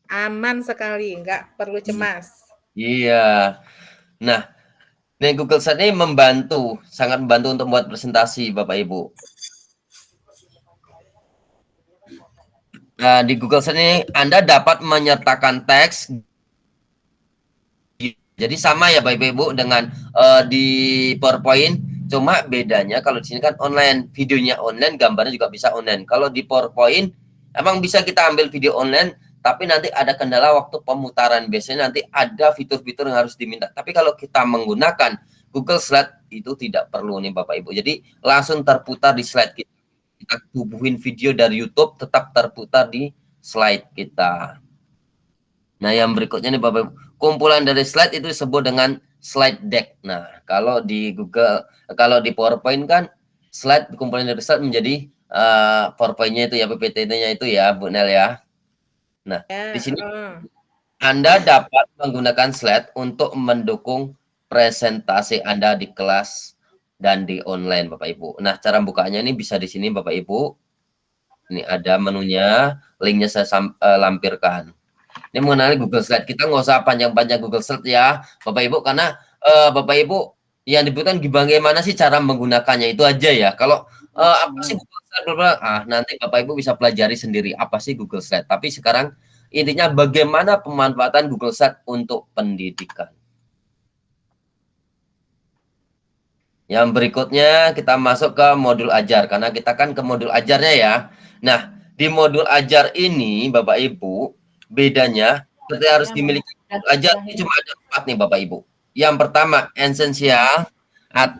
Speaker 2: Aman sekali, nggak perlu cemas.
Speaker 4: Iya. Nah, Google Slide ini membantu, sangat membantu untuk membuat presentasi Bapak Ibu. Nah, di Google Slide ini Anda dapat menyertakan teks. Jadi sama ya Bapak Ibu dengan di PowerPoint. Cuma bedanya kalau di sini kan online, videonya online, gambarnya juga bisa online. Kalau di PowerPoint emang bisa kita ambil video online, tapi nanti ada kendala waktu pemutaran. Biasanya nanti ada fitur-fitur yang harus diminta. Tapi kalau kita menggunakan Google Slide itu tidak perlu nih Bapak Ibu. Jadi langsung terputar di slide kita. Kita tubuhin video dari YouTube tetap terputar di slide kita. Nah, yang berikutnya nih Bapak Ibu, kumpulan dari slide itu disebut dengan slide deck. Nah, kalau di Google, kalau di PowerPoint kan slide kumpulan dari slide menjadi PowerPoint-nya itu ya, PPT-nya itu ya, Bu Nel ya. Nah, di sini Anda dapat menggunakan slide untuk mendukung presentasi Anda di kelas dan di online Bapak Ibu. Nah, cara bukanya ini bisa di sini Bapak Ibu. Ini ada menunya, linknya saya lampirkan. Ini mengenai Google Slide. Kita nggak usah panjang-panjang Google Slide ya, Bapak Ibu, karena Bapak Ibu yang dibutuhkan bagaimana sih cara menggunakannya itu aja ya. Kalau apa sih Google Slide? Nanti Bapak Ibu bisa pelajari sendiri apa sih Google Slide. Tapi sekarang intinya bagaimana pemanfaatan Google Slide untuk pendidikan. Yang berikutnya kita masuk ke modul ajar, karena kita kan ke modul ajarnya ya. Nah, di modul ajar ini Bapak Ibu, bedanya kita harus dimiliki ajar cuma ada 4 nih Bapak Ibu. Yang pertama esensial,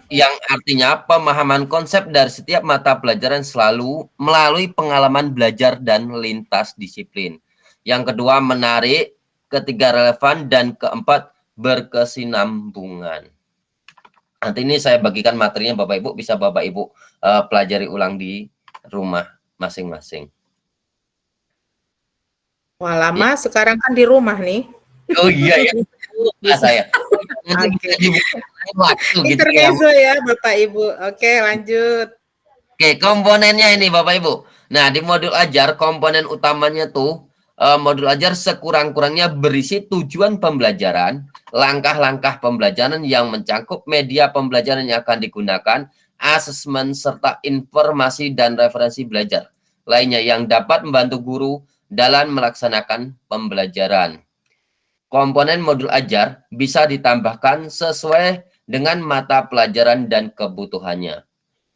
Speaker 4: yang artinya pemahaman konsep dari setiap mata pelajaran selalu melalui pengalaman belajar dan lintas disiplin. Yang kedua menarik, ketiga relevan, dan keempat berkesinambungan. Nanti ini saya bagikan materinya Bapak Ibu, bisa Bapak Ibu pelajari ulang di rumah masing-masing.
Speaker 2: Wah, lama sekarang kan di rumah nih.
Speaker 4: Oh iya ya. Lupa
Speaker 2: Bisa.
Speaker 4: saya. Nanti
Speaker 2: Oke.
Speaker 4: bisa dibuka lain waktu gitu ya.
Speaker 2: Intermezzo ya, Bapak Ibu. Oke, lanjut.
Speaker 4: Oke, komponennya ini Bapak Ibu. Nah, di modul ajar komponen utamanya tuh modul ajar sekurang-kurangnya berisi tujuan pembelajaran, langkah-langkah pembelajaran yang mencakup media pembelajaran yang akan digunakan, asesmen serta informasi dan referensi belajar lainnya yang dapat membantu guru dalam melaksanakan pembelajaran. Komponen modul ajar bisa ditambahkan sesuai dengan mata pelajaran dan kebutuhannya.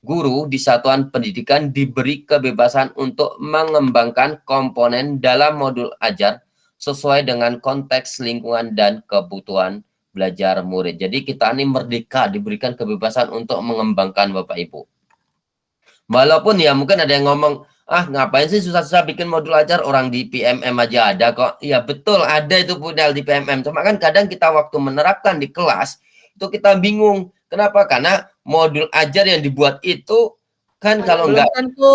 Speaker 4: Guru di satuan pendidikan diberi kebebasan untuk mengembangkan komponen dalam modul ajar sesuai dengan konteks lingkungan dan kebutuhan belajar murid. Jadi kita ini merdeka, diberikan kebebasan untuk mengembangkan Bapak Ibu. Walaupun ya mungkin ada yang ngomong, ah ngapain sih susah-susah bikin modul ajar, orang di PMM aja ada kok. Ya betul ada itu Budel di PMM. Cuma kan kadang kita waktu menerapkan di kelas, itu kita bingung. Kenapa? Karena modul ajar yang dibuat itu kan kalau
Speaker 2: belum
Speaker 4: enggak
Speaker 2: tentu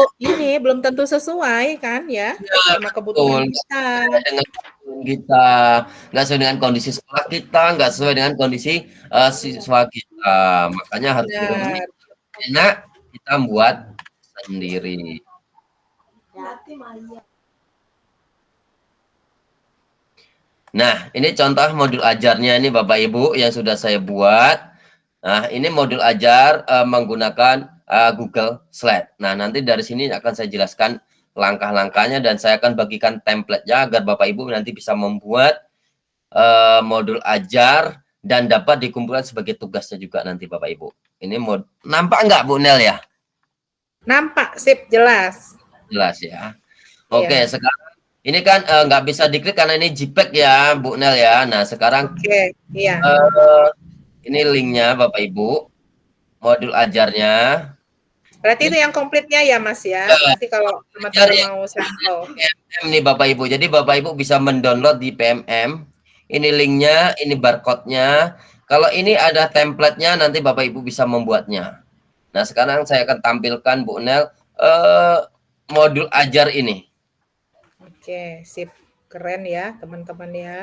Speaker 2: belum tentu sesuai kan ya sama kebutuhan
Speaker 4: betul,
Speaker 2: kita.
Speaker 4: dengan kita, nggak sesuai dengan kondisi sekolah kita, nggak sesuai dengan kondisi siswa kita. Makanya harus benar-benar
Speaker 2: Benar.
Speaker 4: enak kita buat sendiri. Nah, ini contoh modul ajarnya ini Bapak Ibu yang sudah saya buat. Nah, ini modul ajar menggunakan Google Slide. Nah, nanti dari sini akan saya jelaskan langkah-langkahnya dan saya akan bagikan template-nya agar Bapak Ibu nanti bisa membuat modul ajar dan dapat dikumpulkan sebagai tugasnya juga nanti Bapak Ibu. Ini nampak nggak Bu Nel ya?
Speaker 2: Nampak, sip, jelas.
Speaker 4: Jelas ya. Oke,
Speaker 2: Iya.
Speaker 4: sekarang ini kan nggak bisa diklik karena ini JPEG ya Bu Nel ya. Nah, sekarang
Speaker 2: Oke, iya.
Speaker 4: ini linknya Bapak Ibu, modul ajarnya.
Speaker 2: Berarti itu yang komplitnya ya Mas ya. Nanti kalau teman-teman mau sampel.
Speaker 4: PMM nih Bapak Ibu. Jadi Bapak Ibu bisa mendownload di PMM. Ini linknya, ini barcode-nya. Kalau ini ada template-nya, nanti Bapak Ibu bisa membuatnya. Nah, sekarang saya akan tampilkan Bu Nel modul ajar ini.
Speaker 2: Oke, sip. Keren ya teman-teman ya.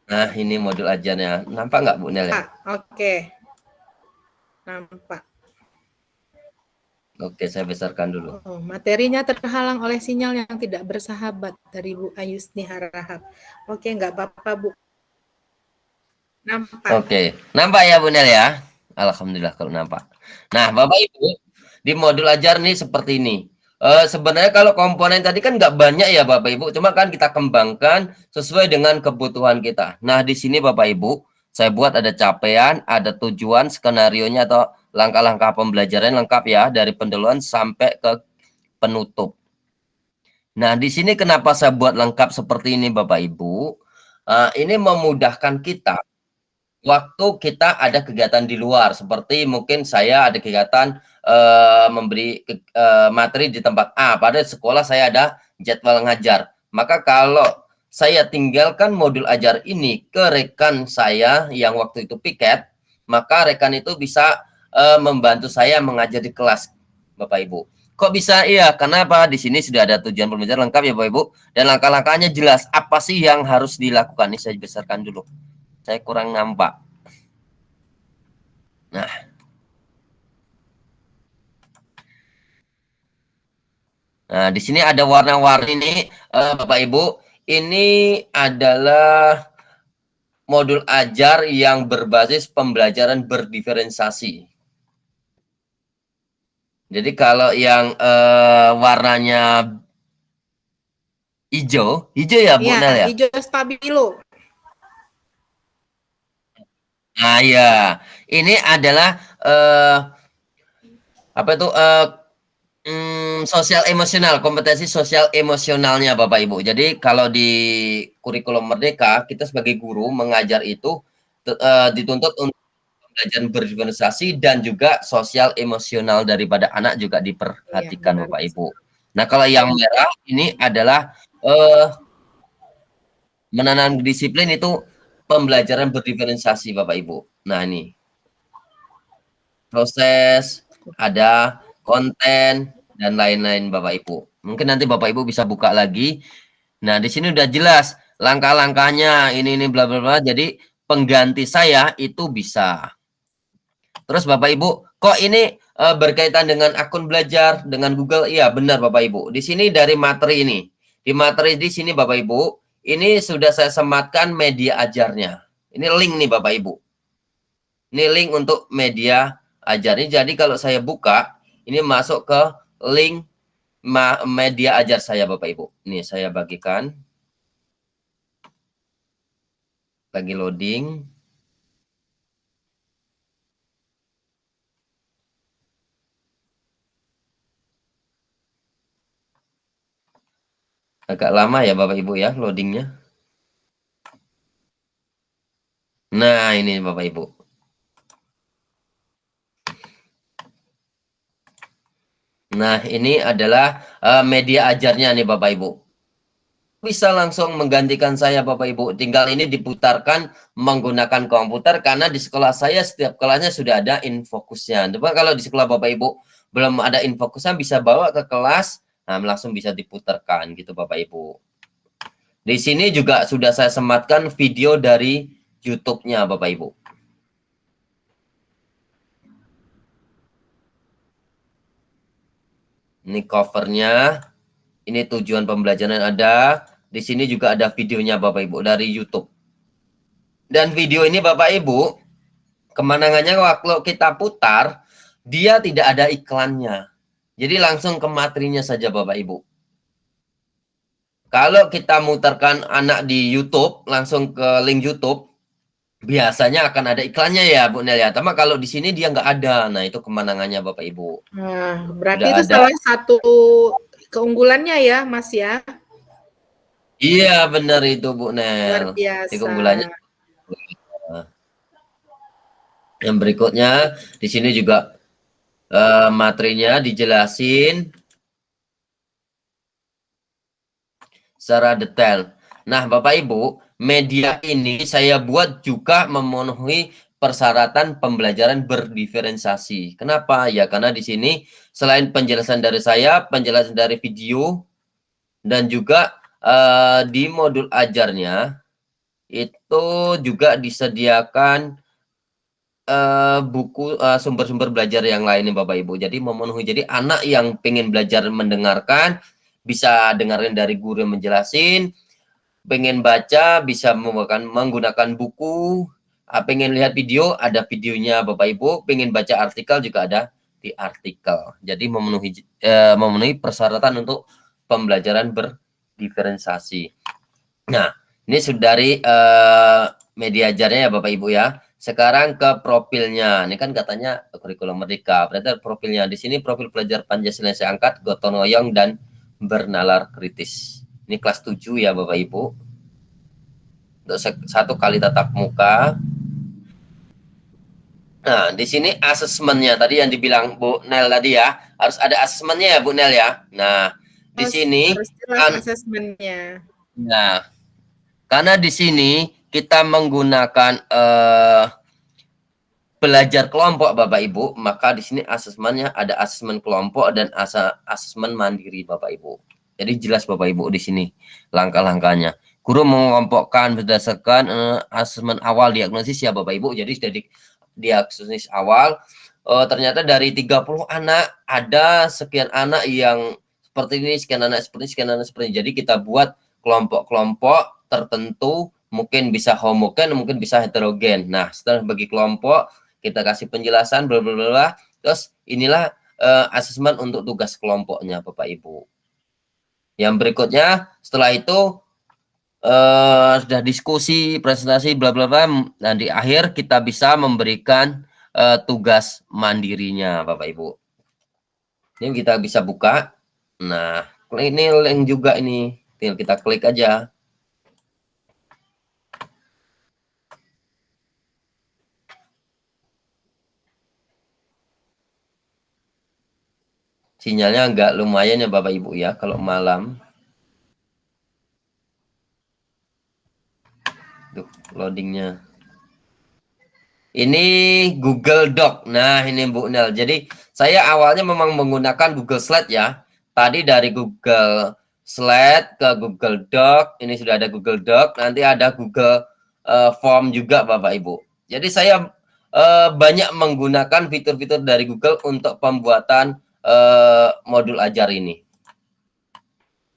Speaker 4: Nah, ini modul ajarnya. Nampak nggak Bu Nel ya?
Speaker 2: Oke. Nampak.
Speaker 4: Oke, saya besarkan dulu.
Speaker 2: Oh, materinya terhalang oleh sinyal yang tidak bersahabat dari Bu Ayusni Harahap. Oke, nggak apa-apa Bu. Nampak.
Speaker 4: Oke, nampak ya Bu Nel ya? Alhamdulillah kalau nampak. Nah, Bapak Ibu, di modul ajar nih seperti ini. Sebenarnya kalau komponen tadi kan nggak banyak ya Bapak Ibu, cuma kan kita kembangkan sesuai dengan kebutuhan kita. Nah, di sini Bapak Ibu, saya buat ada capaian, ada tujuan, skenarionya atau langkah-langkah pembelajaran lengkap ya, dari pendahuluan sampai ke penutup. Nah, di sini kenapa saya buat lengkap seperti ini Bapak Ibu? Ini memudahkan kita waktu kita ada kegiatan di luar, seperti mungkin saya ada kegiatan memberi materi di tempat A, pada sekolah saya ada jadwal ngajar. Maka kalau saya tinggalkan modul ajar ini ke rekan saya yang waktu itu piket, maka rekan itu bisa membantu saya mengajar di kelas, Bapak Ibu. Kok bisa? Iya, kenapa? Di sini sudah ada tujuan pembelajaran lengkap ya Bapak Ibu, dan langkah-langkahnya jelas. Apa sih yang harus dilakukan? Ini saya besarkan dulu. Saya kurang nampak. Nah, di sini ada warna-warni nih, Bapak Ibu. Ini adalah modul ajar yang berbasis pembelajaran berdiferensiasi. Jadi kalau yang warnanya hijau ya Bu Nel ya?
Speaker 2: Hijau stabilo.
Speaker 4: Nah ya, ini adalah apa itu sosial emosional, kompetensi sosial emosionalnya Bapak Ibu. Jadi kalau di kurikulum Merdeka, kita sebagai guru mengajar itu dituntut untuk pembelajaran berdiferensiasi dan juga sosial emosional daripada anak juga diperhatikan Bapak Ibu. Nah kalau yang merah ini adalah menanam disiplin itu pembelajaran berdiferensiasi Bapak Ibu. Nah ini proses, ada konten dan lain-lain Bapak Ibu. Mungkin nanti Bapak Ibu bisa buka lagi. Nah, di sini udah jelas langkah-langkahnya ini bla bla bla. Jadi pengganti saya itu bisa. Terus Bapak Ibu, kok ini berkaitan dengan akun belajar dengan Google? Iya, benar Bapak Ibu. Di sini dari materi ini. Di materi di sini Bapak Ibu, ini sudah saya sematkan media ajarnya. Ini link nih Bapak Ibu. Ini link untuk media ajar. Ini jadi kalau saya buka, ini masuk ke link media ajar saya Bapak Ibu. Ini saya bagikan. Lagi loading. Agak lama ya Bapak Ibu ya loadingnya. Nah ini Bapak Ibu. Nah ini adalah media ajarnya nih Bapak Ibu. Bisa langsung menggantikan saya Bapak Ibu. Tinggal ini diputarkan menggunakan komputer karena di sekolah saya setiap kelasnya sudah ada infokusnya. Coba kalau di sekolah Bapak Ibu belum ada infokusnya bisa bawa ke kelas, nah langsung bisa diputarkan gitu Bapak Ibu. Di sini juga sudah saya sematkan video dari YouTube-nya Bapak Ibu. Ini covernya. Ini tujuan pembelajaran ada. Di sini juga ada videonya Bapak Ibu dari YouTube. Dan video ini Bapak Ibu, kemenangannya waktu kita putar, dia tidak ada iklannya. Jadi langsung ke materinya saja Bapak Ibu. Kalau kita mutarkan anak di YouTube, langsung ke link YouTube, biasanya akan ada iklannya ya Bu Nel ya. Tapi kalau di sini dia nggak ada. Nah itu kemenangannya Bapak Ibu.
Speaker 2: Nah, berarti
Speaker 4: Udah
Speaker 2: itu
Speaker 4: ada.
Speaker 2: salah satu keunggulannya ya, Mas ya.
Speaker 4: Iya benar itu Bu
Speaker 2: Luar
Speaker 4: Nel. Ini
Speaker 2: biasa.
Speaker 4: keunggulannya. Yang berikutnya di sini juga materinya dijelasin secara detail. Nah, Bapak Ibu, media ini saya buat juga memenuhi persyaratan pembelajaran berdiferensiasi. Kenapa? Ya karena di sini selain penjelasan dari saya, penjelasan dari video dan juga di modul ajarnya itu juga disediakan buku sumber-sumber belajar yang lain nih Bapak Ibu. Jadi memenuhi. Jadi anak yang pengen belajar mendengarkan bisa dengerin dari guru yang menjelasin, pengen baca bisa menggunakan buku, pengen lihat video ada videonya Bapak Ibu, pengen baca artikel juga ada di artikel. Jadi memenuhi persyaratan untuk pembelajaran berdiferensiasi. Nah, ini sudah dari media ajarnya ya Bapak Ibu ya. Sekarang ke profilnya. Ini kan katanya kurikulum merdeka. Berarti profilnya di sini profil pelajar Pancasila yang saya angkat, gotong royong dan bernalar kritis. Ini kelas 7 ya Bapak Ibu. Untuk 1 kali tatap muka. Nah, di sini asesmennya tadi yang dibilang Bu Nel tadi ya, harus ada asesmennya ya Bu Nel ya. Nah, di sini
Speaker 2: harus jelas asesmennya.
Speaker 4: Nah, karena di sini kita menggunakan belajar kelompok Bapak Ibu, maka di sini asesmennya ada asesmen kelompok dan asesmen mandiri Bapak Ibu. Jadi jelas Bapak Ibu di sini langkah-langkahnya. Guru mengelompokkan berdasarkan asesmen awal diagnosis ya Bapak Ibu. Jadi dari diagnosis awal ternyata dari 30 anak ada sekian anak yang seperti ini, sekian anak seperti ini, sekian anak seperti ini. Jadi kita buat kelompok-kelompok tertentu, mungkin bisa homogen, mungkin bisa heterogen. Nah, setelah bagi kelompok kita kasih penjelasan bla bla bla. Terus inilah asesmen untuk tugas kelompoknya Bapak Ibu. Yang berikutnya setelah itu sudah diskusi, presentasi bla bla bla, dan di akhir kita bisa memberikan tugas mandirinya Bapak Ibu. Ini kita bisa buka. Nah, ini link juga ini. Tinggal kita klik aja. Sinyalnya agak lumayan ya Bapak Ibu ya kalau malam. Duh, loadingnya. Ini Google Doc. Nah, ini Bu Nel. Jadi saya awalnya memang menggunakan Google Slide ya. Tadi dari Google Slide, ke Google Doc. Ini sudah ada Google Doc. Nanti ada Google Form juga Bapak Ibu. Jadi saya banyak menggunakan fitur-fitur dari Google untuk pembuatan modul ajar ini.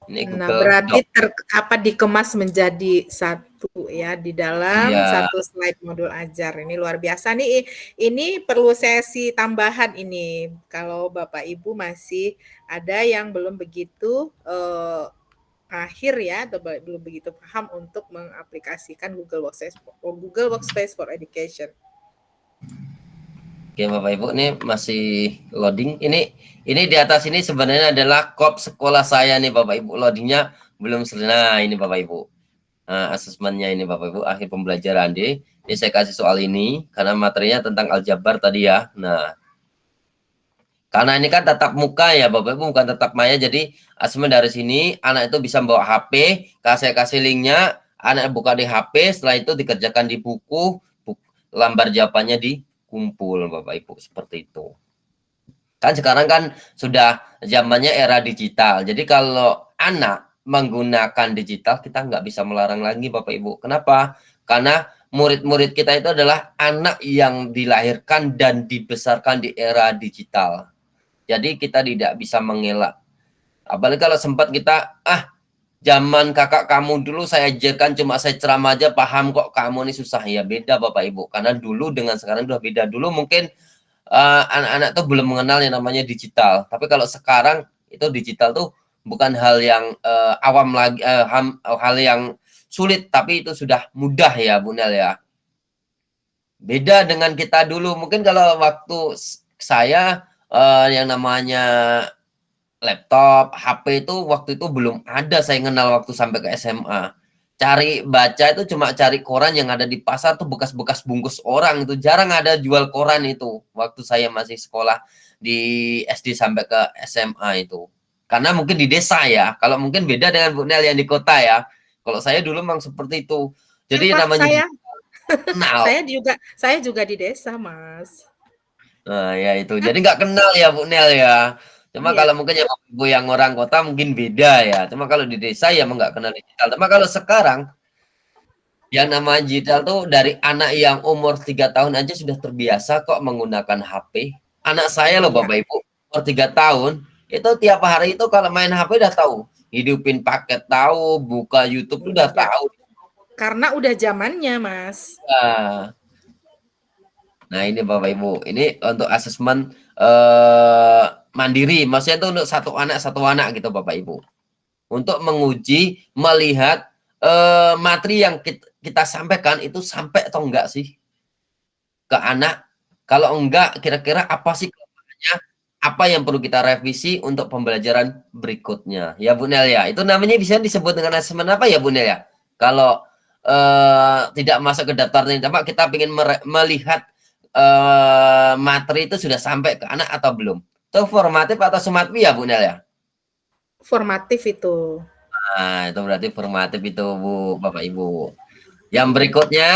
Speaker 4: Ini
Speaker 2: Nah,
Speaker 4: Google
Speaker 2: berarti
Speaker 4: Doc.
Speaker 2: dikemas menjadi satu ya di dalam
Speaker 4: Iya.
Speaker 2: satu slide modul ajar. Ini luar biasa nih. Ini perlu sesi tambahan ini. Kalau Bapak Ibu masih ada yang belum begitu akhir ya atau belum begitu paham untuk mengaplikasikan Google Workspace for Education.
Speaker 4: Oke Bapak Ibu, ini masih loading. Ini di atas ini sebenarnya adalah kop sekolah saya nih Bapak Ibu. Loadingnya belum selesai. Nah ini Bapak Ibu. Nah, asesmennya ini Bapak Ibu, akhir pembelajaran deh. Ini saya kasih soal ini karena materinya tentang aljabar tadi ya. Nah, karena ini kan tatap muka ya Bapak Ibu, bukan tatap maya. Jadi asesmen dari sini anak itu bisa membawa HP. Saya kasih linknya, anak buka di HP. Setelah itu dikerjakan di buku, lambar jawabannya dikumpul Bapak Ibu, seperti itu. Kan sekarang kan sudah zamannya era digital. Jadi kalau anak menggunakan digital, kita nggak bisa melarang lagi Bapak Ibu. Kenapa? Karena murid-murid kita itu adalah anak yang dilahirkan dan dibesarkan di era digital. Jadi kita tidak bisa mengelak. Apalagi kalau sempat kita, zaman kakak kamu dulu saya ajarkan cuma saya ceramah aja paham kok, kamu ini susah. Ya beda Bapak Ibu. Karena dulu dengan sekarang udah beda. Dulu mungkin anak-anak tuh belum mengenal yang namanya digital. Tapi kalau sekarang itu digital tuh bukan hal yang awam lagi, hal yang sulit, tapi itu sudah mudah ya Bu Nel ya. Beda dengan kita dulu. Mungkin kalau waktu saya yang namanya laptop, HP itu waktu itu belum ada, saya kenal waktu sampai ke SMA. Cari baca itu cuma cari koran yang ada di pasar tuh bekas-bekas bungkus orang, itu jarang ada jual koran itu waktu saya masih sekolah di SD sampai ke SMA itu. Karena mungkin di desa ya, kalau mungkin beda dengan Bu Nel yang di kota ya. Kalau saya dulu memang seperti itu. Jadi
Speaker 2: Pak,
Speaker 4: namanya kenal.
Speaker 2: saya juga di desa, Mas.
Speaker 4: Nah, ya itu. Jadi nggak kenal ya Bu Nel ya. Cuma
Speaker 2: Iya.
Speaker 4: kalau mungkin yang ibu yang orang kota mungkin beda ya. Cuma kalau di desa ya emang nggak kenal digital. Cuma kalau sekarang yang namanya digital tuh dari anak yang umur 3 tahun aja sudah terbiasa kok menggunakan HP. Anak saya loh
Speaker 2: Iya.
Speaker 4: Bapak Ibu, umur 3 tahun, itu tiap hari itu kalau main HP udah tahu. Hidupin paket tahu, buka YouTube udah
Speaker 2: Iya.
Speaker 4: tahu.
Speaker 2: Karena udah zamannya, Mas.
Speaker 4: Nah ini Bapak Ibu, ini untuk asesmen mandiri, maksudnya itu untuk satu anak gitu Bapak Ibu. Untuk menguji, melihat materi yang kita sampaikan itu sampai atau enggak sih ke anak. Kalau enggak, kira-kira apa sih kelemahannya, apa yang perlu kita revisi untuk pembelajaran berikutnya. Ya Bu Nel ya, itu namanya bisa disebut dengan asesmen apa ya Bu Nel ya? Kalau tidak masuk ke daftar ini, kita ingin melihat materi itu sudah sampai ke anak atau belum. Itu formatif atau sumatif ya Bu Nel ya?
Speaker 2: Formatif itu.
Speaker 4: Nah, itu berarti formatif itu Bu, Bapak Ibu. Yang berikutnya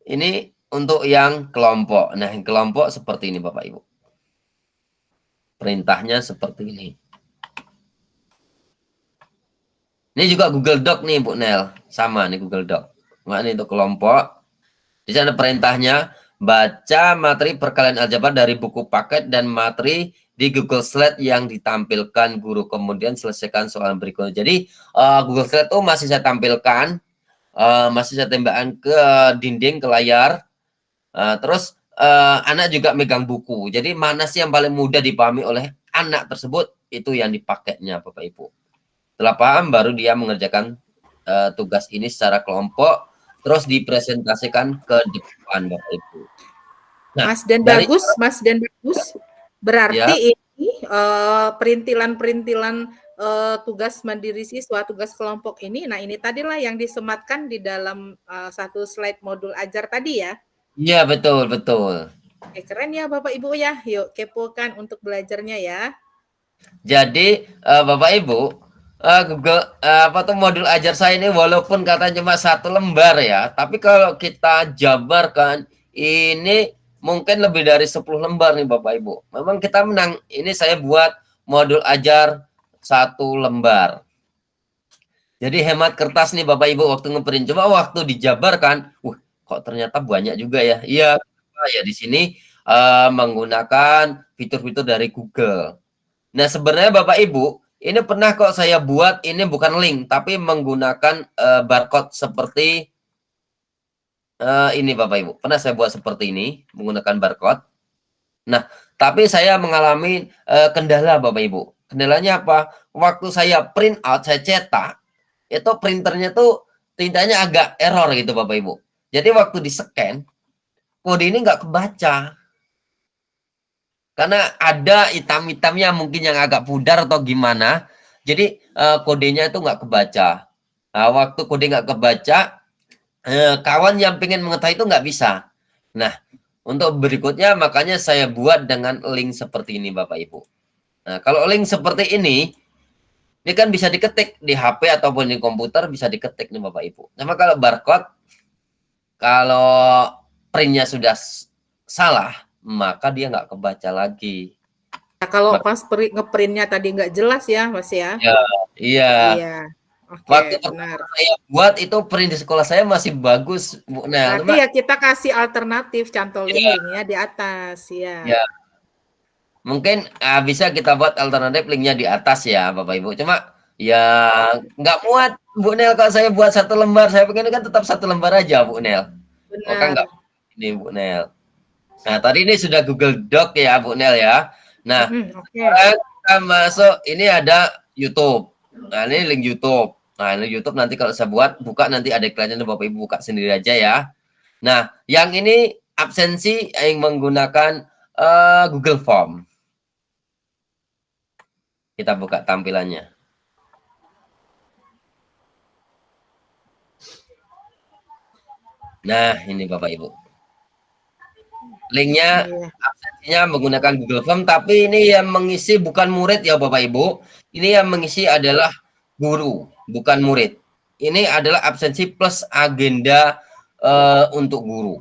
Speaker 4: ini untuk yang kelompok. Nah, yang kelompok seperti ini Bapak Ibu. Perintahnya seperti ini. Ini juga Google Doc nih Bu Nel. Sama nih Google Doc. Nah, ini untuk kelompok. Di sana perintahnya baca materi perkalian aljabar dari buku paket dan materi di Google Slide yang ditampilkan guru, kemudian selesaikan soal berikutnya. Jadi Google Slide itu masih saya tampilkan, masih saya tembakkan ke dinding, ke layar. Terus anak juga megang buku. Jadi mana sih yang paling mudah dipahami oleh anak tersebut, itu yang dipakainya Bapak Ibu. Setelah paham baru dia mengerjakan tugas ini secara kelompok, terus dipresentasikan ke depan Bapak Ibu.
Speaker 2: Nah, Mas dan bagus, berarti
Speaker 4: ya,
Speaker 2: ini perintilan-perintilan tugas mandiri siswa, tugas kelompok ini. Nah, ini tadilah yang disematkan di dalam satu slide modul ajar tadi ya.
Speaker 4: Iya, betul, betul.
Speaker 2: Oke, keren ya Bapak Ibu ya. Yuk kepokan untuk belajarnya ya.
Speaker 4: Jadi Bapak Ibu, Google modul ajar saya ini walaupun katanya cuma 1 lembar ya, tapi kalau kita jabarkan ini mungkin lebih dari 10 lembar nih Bapak Ibu. Memang kita menang. Ini saya buat modul ajar satu lembar. Jadi hemat kertas nih Bapak Ibu waktu ngeprint. Coba waktu dijabarkan, kok ternyata banyak juga ya. Iya, ya di sini menggunakan fitur-fitur dari Google. Nah, sebenarnya Bapak Ibu, ini pernah kok saya buat, ini bukan link, tapi menggunakan barcode seperti ini Bapak Ibu. Pernah saya buat seperti ini, menggunakan barcode. Nah, tapi saya mengalami kendala Bapak Ibu. Kendalanya apa? Waktu saya print out, saya cetak, itu printernya tuh tintanya agak error gitu Bapak Ibu. Jadi waktu di-scan, kode ini nggak kebaca. Karena ada hitam-hitamnya mungkin yang agak pudar atau gimana. Jadi kodenya itu nggak kebaca. Nah, waktu kode nggak kebaca, kawan yang pengen mengetahui itu nggak bisa. Nah, untuk berikutnya makanya saya buat dengan link seperti ini Bapak Ibu. Nah, kalau link seperti ini kan bisa diketik di HP ataupun di komputer, bisa diketik nih Bapak Ibu. Sama kalau barcode, kalau printnya sudah salah, maka dia nggak kebaca lagi.
Speaker 2: Nah, kalau pas ngeprintnya tadi nggak jelas ya Mas ya?
Speaker 4: Iya.
Speaker 2: Oke,
Speaker 4: Waktu
Speaker 2: benar.
Speaker 4: saya buat itu print di sekolah saya masih bagus, Bu. Nah,
Speaker 2: Berarti ya kita kasih alternatif, cantolin linknya di atas ya.
Speaker 4: Mungkin bisa kita buat alternatif linknya di atas ya Bapak Ibu. Cuma ya nggak muat Bu Nel kalau saya buat satu lembar. Saya pengen kan tetap satu lembar aja Bu Nel. Kan nggak ini Bu Nel. Nah tadi ini sudah Google Doc ya Bu Nel ya. Nah sekarang kita masuk, ini ada YouTube. Nah ini link YouTube. Nah ini YouTube nanti kalau saya buat buka nanti ada iklannya, Bapak Ibu buka sendiri aja ya. Nah yang ini absensi yang menggunakan Google Form. Kita buka tampilannya. Nah, ini Bapak Ibu. Linknya, absensinya menggunakan Google Form, tapi ini yang mengisi bukan murid ya Bapak Ibu. Ini yang mengisi adalah guru, bukan murid. Ini adalah absensi plus agenda untuk guru.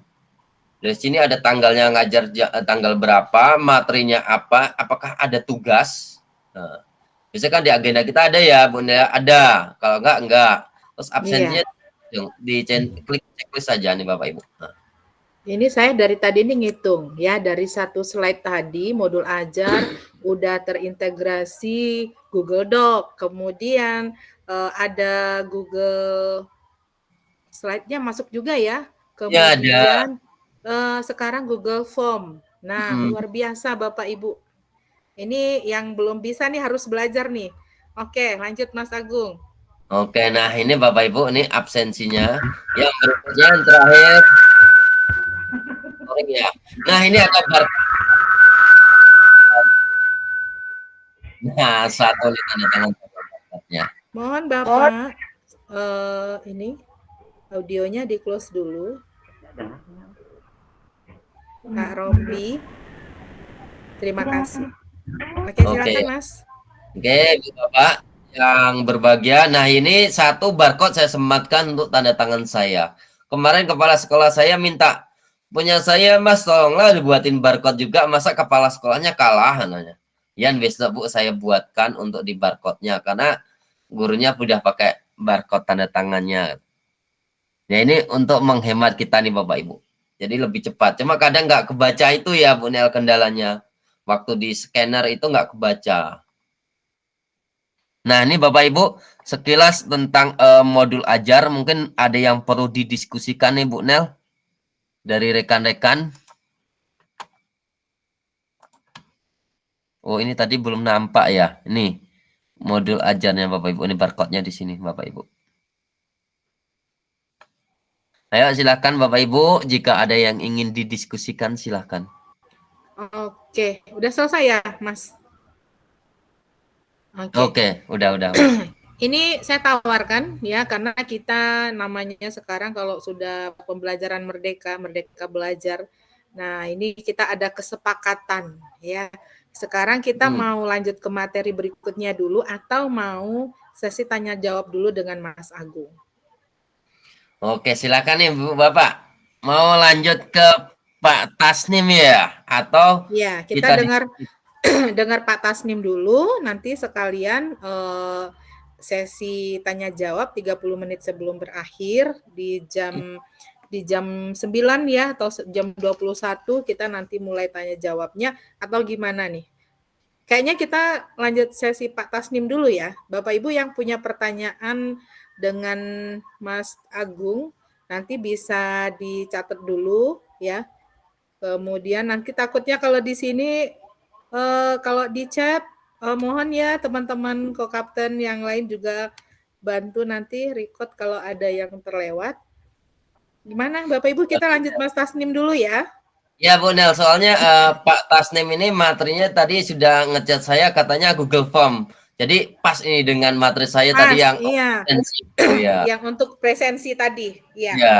Speaker 4: Dari sini ada tanggalnya ngajar, tanggal berapa, materinya apa, apakah ada tugas. Nah, biasanya kan di agenda kita ada ya Bunda, ada. Kalau enggak. Terus absensinya klik checklist saja nih Bapak Ibu. Nah.
Speaker 2: Ini saya dari tadi ini ngitung ya, dari satu slide tadi modul ajar udah terintegrasi Google Doc, kemudian ada Google Slide-nya masuk juga ya, kemudian sekarang Google Form. Nah, luar biasa Bapak Ibu. Ini yang belum bisa nih harus belajar nih. Oke, lanjut Mas Agung.
Speaker 4: Oke, nah ini Bapak Ibu, ini absensinya. Yang berikutnya yang terakhir. Ya. Nah, ini ada Nah, satu nih tanda tangan Bapak-Bapaknya.
Speaker 2: Mohon Bapak, ini audionya di close dulu. Kak Rombi, terima kasih. Oke, silakan Mas.
Speaker 4: Oke, Bapak yang berbahagia. Nah, ini satu barcode saya sematkan untuk tanda tangan saya. Kemarin kepala sekolah saya minta, punya saya Mas, tolonglah dibuatin barcode juga. Masa kepala sekolahnya kalah? Nanya. Yan, besok Bu saya buatkan untuk di barcode-nya. Karena gurunya udah pakai barcode tanda tangannya. Ya ini untuk menghemat kita nih Bapak Ibu. Jadi lebih cepat. Cuma kadang nggak kebaca itu ya Bu Nel kendalanya. Waktu di scanner itu nggak kebaca. Nah ini Bapak Ibu sekilas tentang modul ajar. Mungkin ada yang perlu didiskusikan nih Bu Nel. Dari rekan-rekan. Oh ini tadi belum nampak ya. Ini modul ajarnya Bapak Ibu. Ini barcode-nya di sini Bapak Ibu. Ayo silakan Bapak Ibu, jika ada yang ingin didiskusikan silakan.
Speaker 2: Oke, udah selesai ya, Mas?
Speaker 4: Oke, udah.
Speaker 2: Ini saya tawarkan ya, karena kita namanya sekarang kalau sudah pembelajaran merdeka belajar. Nah, ini kita ada kesepakatan ya. Sekarang kita mau lanjut ke materi berikutnya dulu atau mau sesi tanya jawab dulu dengan Mas Agung?
Speaker 4: Oke, silakan nih Bu Bapak. Mau lanjut ke Pak Tasnim ya? Atau
Speaker 2: ya, kita dengar dengar Pak Tasnim dulu, nanti sekalian sesi tanya jawab 30 menit sebelum berakhir di jam 9 ya, atau jam 21 kita nanti mulai tanya jawabnya, atau gimana nih? Kayaknya kita lanjut sesi Pak Tasnim dulu ya. Bapak Ibu yang punya pertanyaan dengan Mas Agung, nanti bisa dicatat dulu ya. Kemudian nanti takutnya kalau di sini, kalau di chat, mohon ya teman-teman co-kapten yang lain juga bantu nanti record kalau ada yang terlewat. Gimana Bapak Ibu, kita lanjut Mas Tasnim dulu ya.
Speaker 4: Ya Bu Nel, soalnya Pak Tasnim ini materinya tadi sudah ngechat saya katanya Google Form. Jadi pas ini dengan materi saya tadi yang
Speaker 2: iya.
Speaker 4: ya.
Speaker 2: Yang untuk presensi tadi, ya.
Speaker 4: Ya.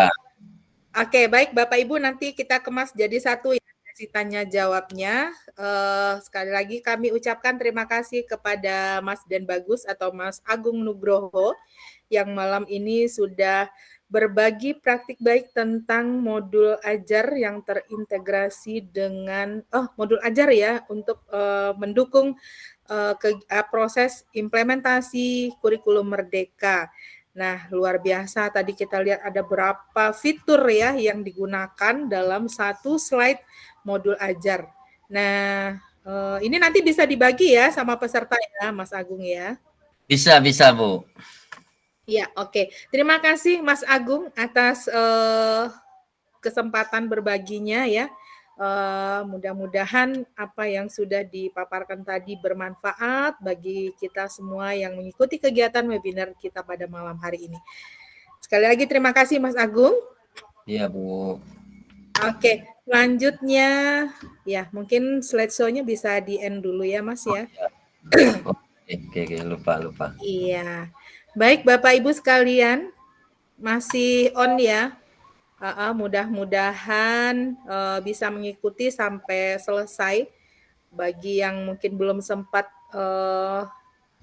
Speaker 2: Oke, baik Bapak Ibu, nanti kita kemas jadi satu ya sesi tanya jawabnya. Sekali lagi kami ucapkan terima kasih kepada Mas Den Bagus atau Mas Agung Nugroho yang malam ini sudah berbagi praktik baik tentang modul ajar yang terintegrasi dengan modul ajar ya untuk mendukung proses implementasi kurikulum Merdeka. Nah, luar biasa tadi kita lihat ada berapa fitur ya yang digunakan dalam satu slide modul ajar. Nah, ini nanti bisa dibagi ya sama peserta ya, Mas Agung ya.
Speaker 4: Bisa Bu.
Speaker 2: Ya, oke. Terima kasih Mas Agung atas kesempatan berbaginya ya. Mudah-mudahan apa yang sudah dipaparkan tadi bermanfaat bagi kita semua yang mengikuti kegiatan webinar kita pada malam hari ini. Sekali lagi terima kasih Mas Agung.
Speaker 4: Iya Bu.
Speaker 2: Oke, selanjutnya ya mungkin slideshow-nya bisa di-end dulu ya Mas ya.
Speaker 4: Oke, lupa.
Speaker 2: Iya. Baik Bapak Ibu sekalian, masih on ya. Mudah-mudahan bisa mengikuti sampai selesai. Bagi yang mungkin belum sempat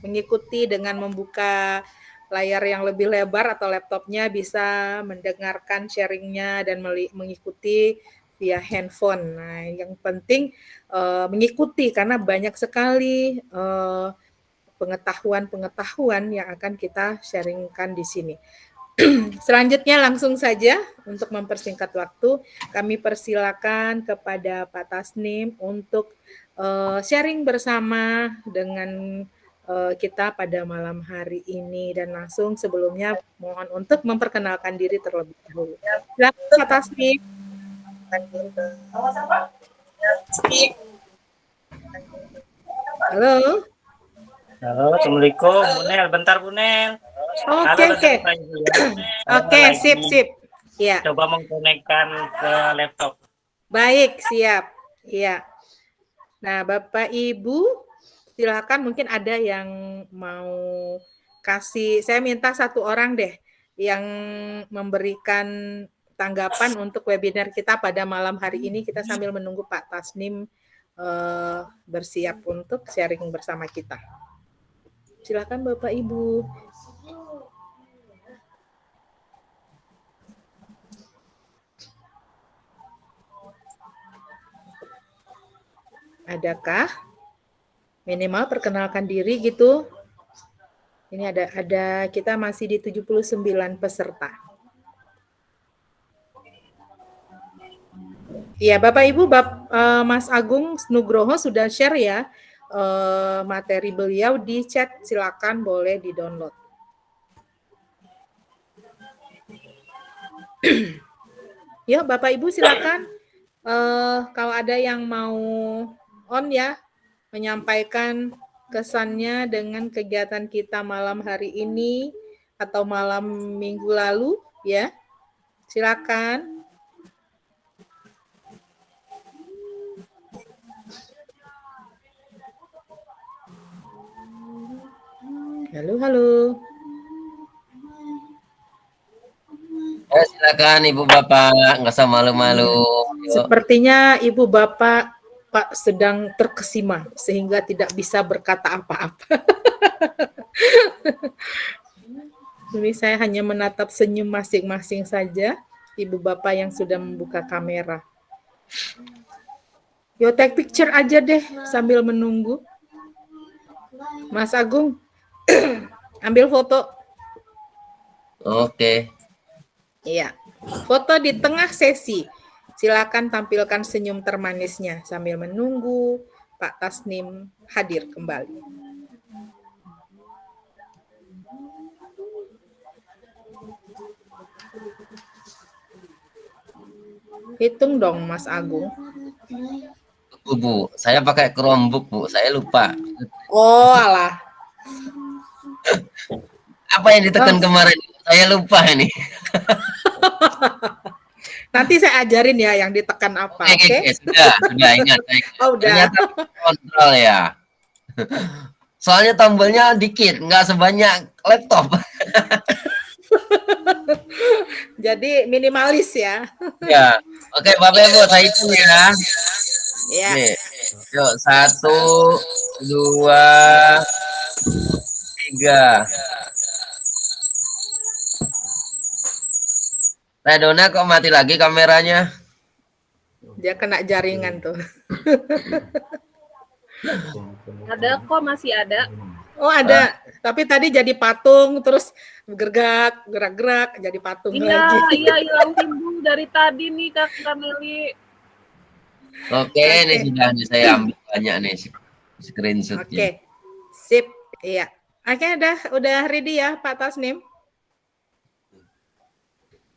Speaker 2: mengikuti dengan membuka layar yang lebih lebar atau laptopnya, bisa mendengarkan sharingnya dan mengikuti via handphone. Nah, yang penting mengikuti karena banyak sekali pengetahuan yang akan kita sharingkan di sini. Selanjutnya langsung saja untuk mempersingkat waktu, kami persilakan kepada Pak Tasnim untuk sharing bersama dengan kita pada malam hari ini, dan langsung sebelumnya mohon untuk memperkenalkan diri terlebih dahulu. Silakan Pak Tasnim. Halo.
Speaker 6: Halo, Assalamualaikum, Bu Nel. Bentar, Bu Nel.
Speaker 2: Oke, sip. Ya.
Speaker 6: Coba mengkonekkan ke laptop.
Speaker 2: Baik, siap. Iya. Nah, Bapak Ibu, silakan, mungkin ada yang mau kasih, saya minta satu orang deh yang memberikan tanggapan untuk webinar kita pada malam hari ini, kita sambil menunggu Pak Tasnim bersiap untuk sharing bersama kita. Silakan Bapak Ibu. Adakah? Minimal perkenalkan diri gitu. Ini ada kita masih di 79 peserta. Iya, Bapak Ibu, Mas Agung Nugroho sudah share ya materi beliau di chat, silakan boleh di-download. Yuk, Bapak Ibu silakan. Kalau ada yang mau on ya, menyampaikan kesannya dengan kegiatan kita malam hari ini atau malam minggu lalu ya. Silakan. Halo.
Speaker 4: Silakan Ibu Bapak, nggak usah malu-malu.
Speaker 2: Sepertinya Ibu Bapak Pak sedang terkesima sehingga tidak bisa berkata apa-apa. Jadi saya hanya menatap senyum masing-masing saja Ibu Bapak yang sudah membuka kamera. Yo take picture aja deh sambil menunggu. Mas Agung, ambil foto.
Speaker 4: Oke.
Speaker 2: Iya, foto di tengah sesi. Silakan tampilkan senyum termanisnya sambil menunggu Pak Tasnim hadir kembali. Hitung dong Mas Agung.
Speaker 4: Bu, saya pakai Chromebook, Bu. Saya lupa.
Speaker 2: Oh, alah.
Speaker 4: Apa yang ditekan kemarin? Saya lupa ini.
Speaker 2: Nanti saya ajarin ya yang ditekan apa, oke?
Speaker 4: Sudah ingat.
Speaker 2: Oh, udah.
Speaker 4: Ternyata kontrol ya. Soalnya tombolnya dikit, nggak sebanyak laptop.
Speaker 2: Jadi minimalis ya.
Speaker 4: Ya, oke Bapak Ibu, saya hitung ya.
Speaker 2: Ya.
Speaker 4: Nih, yuk 1, 2, 3. Teh Dona kok mati lagi kameranya?
Speaker 2: Dia kena jaringan tuh.
Speaker 5: Ada kok, masih ada.
Speaker 2: Oh, ada. Tapi tadi jadi patung terus gerak-gerak jadi patung lagi.
Speaker 5: Iya, hilang timbul dari tadi nih Kak Meli.
Speaker 4: Oke, ini sudah saya ambil banyak nih screenshotnya.
Speaker 2: Oke. Sip. Iya. Oke, udah ready ya Pak Tasnim?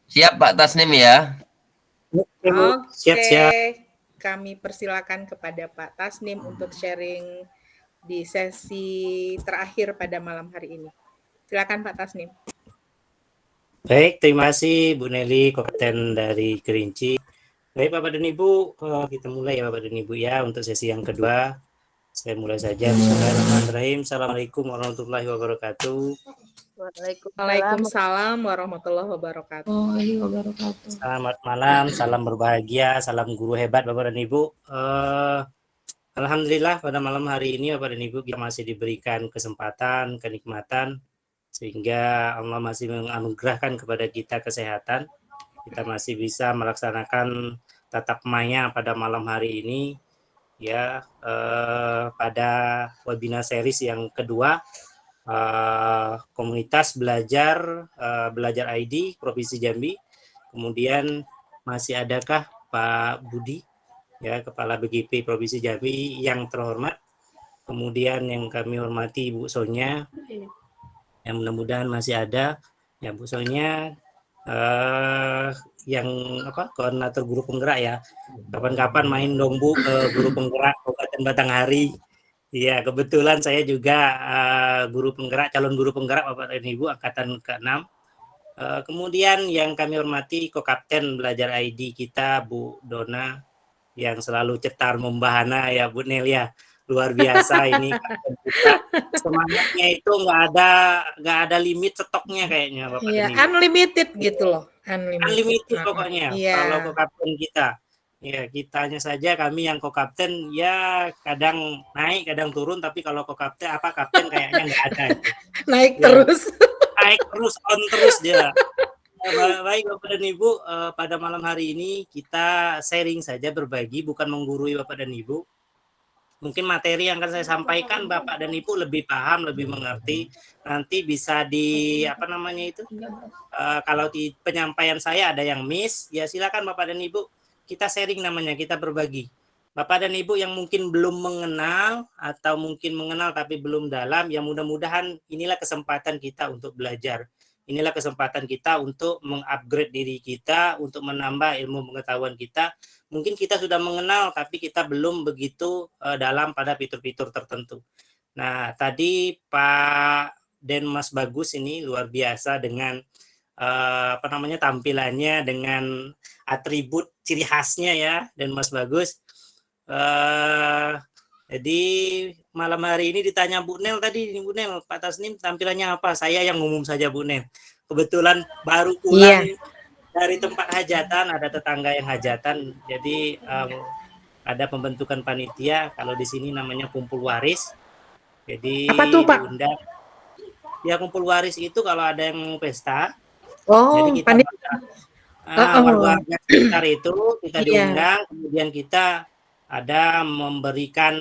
Speaker 4: Siap Pak Tasnim ya?
Speaker 2: Oke.
Speaker 6: Siap.
Speaker 2: Kami persilakan kepada Pak Tasnim untuk sharing di sesi terakhir pada malam hari ini. Silakan Pak Tasnim.
Speaker 6: Baik, terima kasih Bu Nelly, Kapten dari Kerinci. Baik Bapak dan Ibu, kita mulai ya Bapak dan Ibu ya untuk sesi yang kedua. Saya mulai saja. Bismillahirrahmanirrahim. Assalamualaikum warahmatullahi wabarakatuh.
Speaker 2: Waalaikumsalam warahmatullahi wabarakatuh.
Speaker 6: Selamat malam, salam berbahagia, salam guru hebat Bapak dan Ibu. Alhamdulillah pada malam hari ini Bapak dan Ibu kita masih diberikan kesempatan, kenikmatan, sehingga Allah masih menganugerahkan kepada kita kesehatan. Kita masih bisa melaksanakan tatap maya pada malam hari ini, ya, pada webinar series yang kedua, komunitas belajar ID Provinsi Jambi. Kemudian masih adakah Pak Budi, ya, Kepala BGP Provinsi Jambi yang terhormat. Kemudian yang kami hormati Bu Sonya, yang mudah-mudahan masih ada, ya Bu Sonya, yang koordinator guru penggerak ya. Kapan-kapan main dong Bu ke guru penggerak Kabupaten Batanghari. Iya, kebetulan saya juga guru penggerak, calon guru penggerak Bapak dan Ibu angkatan ke-6. Kemudian yang kami hormati Ko-Kapten Belajar ID kita Bu Dona, yang selalu cetar membahana ya Bu Nel ya. Luar biasa ini semangatnya itu nggak ada limit stoknya kayaknya Bapak.
Speaker 2: Iya, unlimited gitu loh.
Speaker 6: Unlimited pokoknya.
Speaker 2: Iya.
Speaker 6: Kalau Ko-Kapten kita. Ya, kitanya saja kami yang Ko-Kapten ya kadang naik, kadang turun, tapi kalau Ko-Kapten kapten kayaknya nggak ada.
Speaker 2: Naik
Speaker 6: ya.
Speaker 2: Terus.
Speaker 6: Naik terus, on terus dia. Baik Bapak dan Ibu, pada malam hari ini kita sharing saja, berbagi, bukan menggurui Bapak dan Ibu. Mungkin materi yang akan saya sampaikan Bapak dan Ibu lebih paham, lebih mengerti. Nanti bisa kalau di penyampaian saya ada yang miss, ya silakan Bapak dan Ibu, kita sharing namanya, kita berbagi. Bapak dan Ibu yang mungkin belum mengenal atau mungkin mengenal tapi belum dalam, ya mudah-mudahan inilah kesempatan kita untuk belajar. Inilah kesempatan kita untuk mengupgrade diri kita, untuk menambah ilmu pengetahuan kita. Mungkin kita sudah mengenal, tapi kita belum begitu dalam pada fitur-fitur tertentu. Nah, tadi Pak Mas Bagus ini luar biasa dengan tampilannya, dengan atribut ciri khasnya ya, dan Mas Bagus. Jadi malam hari ini ditanya Bu Nel tadi, Bu Nel, Pak Tasnim tampilannya apa? Saya yang ngomong saja Bu Nel. Kebetulan baru pulang dari tempat hajatan, ada tetangga yang hajatan, jadi ada pembentukan panitia. Kalau di sini namanya kumpul waris. Jadi
Speaker 2: apa tuh Pak?
Speaker 6: Diundang. Ya kumpul waris itu kalau ada yang pesta.
Speaker 2: Oh,
Speaker 6: jadi kita warga sekitar itu kita diundang, kemudian kita ada memberikan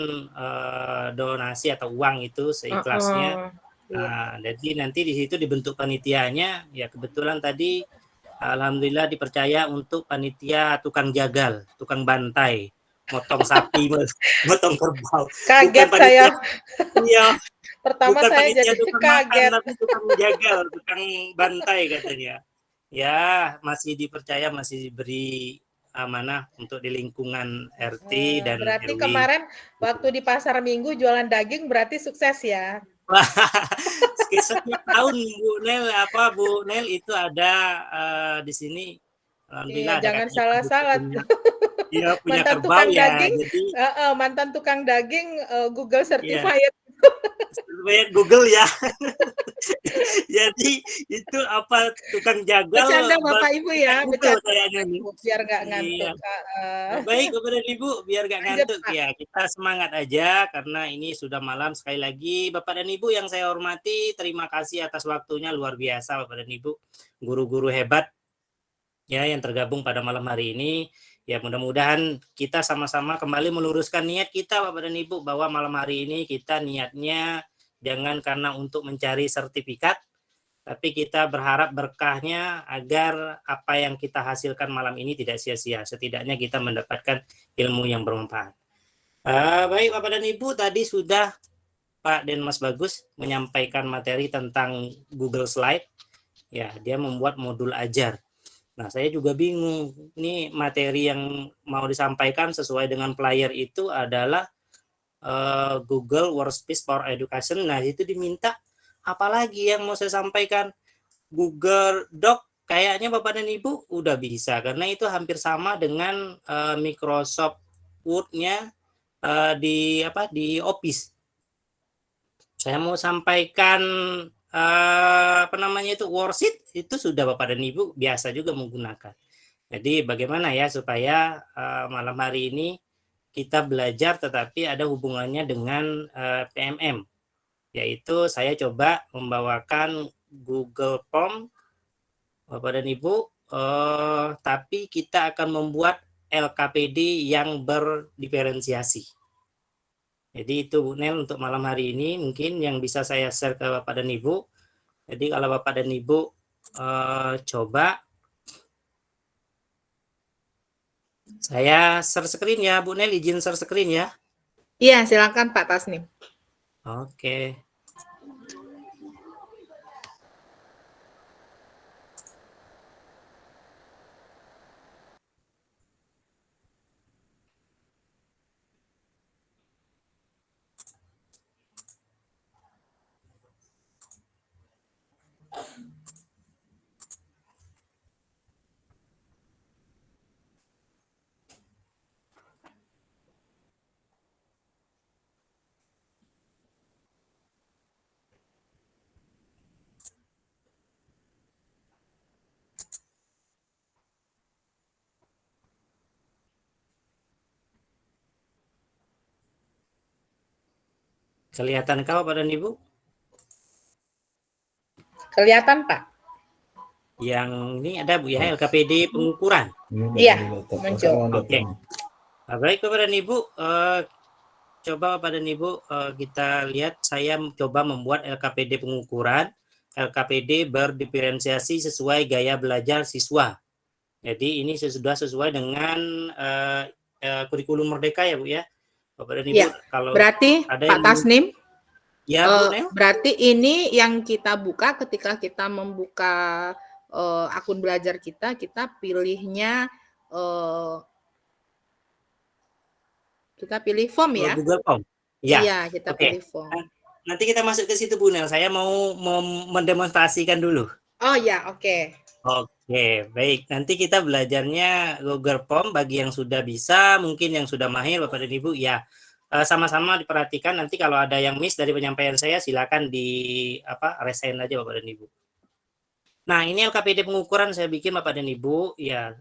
Speaker 6: donasi atau uang itu seikhlasnya.
Speaker 2: Iya.
Speaker 6: Jadi nanti di situ dibentuk panitianya, ya kebetulan tadi alhamdulillah dipercaya untuk panitia tukang jagal, tukang bantai, motong sapi, motong kerbau.
Speaker 2: Kaget
Speaker 6: Bukan
Speaker 2: saya.
Speaker 6: panitia, iya,
Speaker 2: Pertama
Speaker 6: bukan
Speaker 2: saya
Speaker 6: panitia
Speaker 2: jadi
Speaker 6: tukang makan,
Speaker 2: kaget.
Speaker 6: tapi tukang jagal, tukang bantai katanya. Ya, masih dipercaya, masih diberi amanah untuk di lingkungan RT dan
Speaker 2: Berarti
Speaker 6: RW.
Speaker 2: kemarin waktu di pasar Minggu jualan daging berarti sukses ya?
Speaker 6: Wah, setiap tahun Bu Nel itu ada di sini.
Speaker 2: Iya,
Speaker 6: Alhamdulillah ada
Speaker 2: jangan
Speaker 6: kakak
Speaker 2: salah-salah.
Speaker 6: punya
Speaker 2: Mantan
Speaker 6: kerbau
Speaker 2: tukang
Speaker 6: ya.
Speaker 2: daging,
Speaker 6: Jadi
Speaker 2: mantan tukang daging Google
Speaker 6: ya,
Speaker 2: certified.
Speaker 6: Google ya. Jadi itu apa tukang jagal
Speaker 2: Bercanda Bapak Ibu ya,
Speaker 6: Google
Speaker 2: bercanda
Speaker 6: kayaknya nih.
Speaker 2: biar nggak
Speaker 6: Iya.
Speaker 2: ngantuk.
Speaker 6: Baik Bapak dan Ibu, biar gak
Speaker 2: Lanjut,
Speaker 6: ngantuk
Speaker 2: Pak.
Speaker 6: ya, kita semangat aja karena ini sudah malam. Sekali lagi Bapak dan Ibu yang saya hormati, terima kasih atas waktunya, luar biasa Bapak dan Ibu, guru-guru hebat ya yang tergabung pada malam hari ini. Ya mudah-mudahan kita sama-sama kembali meluruskan niat kita Bapak dan Ibu, bahwa malam hari ini kita niatnya jangan karena untuk mencari sertifikat, tapi kita berharap berkahnya agar apa yang kita hasilkan malam ini tidak sia-sia. Setidaknya kita mendapatkan ilmu yang bermanfaat. Baik Bapak dan Ibu, tadi sudah Pak dan Mas Bagus menyampaikan materi tentang Google Slide. Ya, dia membuat modul ajar. Nah, saya juga bingung. Ini materi yang mau disampaikan sesuai dengan player itu adalah Google Workspace for Education. Nah, itu diminta apalagi yang mau saya sampaikan. Google Doc kayaknya Bapak dan Ibu udah bisa, karena itu hampir sama dengan Microsoft Word-nya di Office. Saya mau sampaikan worksheet itu sudah Bapak dan Ibu biasa juga menggunakan. Jadi bagaimana ya supaya malam hari ini kita belajar tetapi ada hubungannya dengan PMM, yaitu saya coba membawakan Google Form Bapak dan Ibu, tapi kita akan membuat LKPD yang berdiferensiasi. Jadi itu Bu Nel untuk malam hari ini mungkin yang bisa saya share ke Bapak dan Ibu. Jadi kalau Bapak dan Ibu coba, saya share screen ya Bu Nel, izin share screen ya.
Speaker 2: Iya, silakan Pak Tasnim.
Speaker 6: Oke. Kelihatan kau Bapak dan Ibu?
Speaker 2: Kelihatan Pak?
Speaker 6: Yang ini ada Bu ya, LKPD pengukuran.
Speaker 2: Iya, muncul.
Speaker 6: Oke. Baik Bapak dan Ibu, coba Bapak dan Ibu kita lihat, saya coba membuat LKPD pengukuran. LKPD berdiferensiasi sesuai gaya belajar siswa. Jadi ini sudah sesuai dengan kurikulum Merdeka ya Bu ya. Bapak dan Ibu,
Speaker 2: ya,
Speaker 6: kalau
Speaker 2: berarti
Speaker 6: ada
Speaker 2: Pak Tasnim,
Speaker 6: ya Bu Nel?
Speaker 2: berarti ini yang kita buka ketika kita membuka akun belajar kita pilihnya kita pilih form ya?
Speaker 6: Google Form. Ya.
Speaker 2: Iya, kita pilih form.
Speaker 6: Nanti kita masuk ke situ Bu Nel. Saya mau mendemonstrasikan dulu.
Speaker 2: Oh ya, oke.
Speaker 6: Oke, baik. Nanti kita belajarnya Google Form bagi yang sudah bisa, mungkin yang sudah mahir Bapak dan Ibu ya. Sama-sama diperhatikan, nanti kalau ada yang miss dari penyampaian saya silakan resign aja Bapak dan Ibu. Nah, ini LKPD pengukuran saya bikin Bapak dan Ibu ya.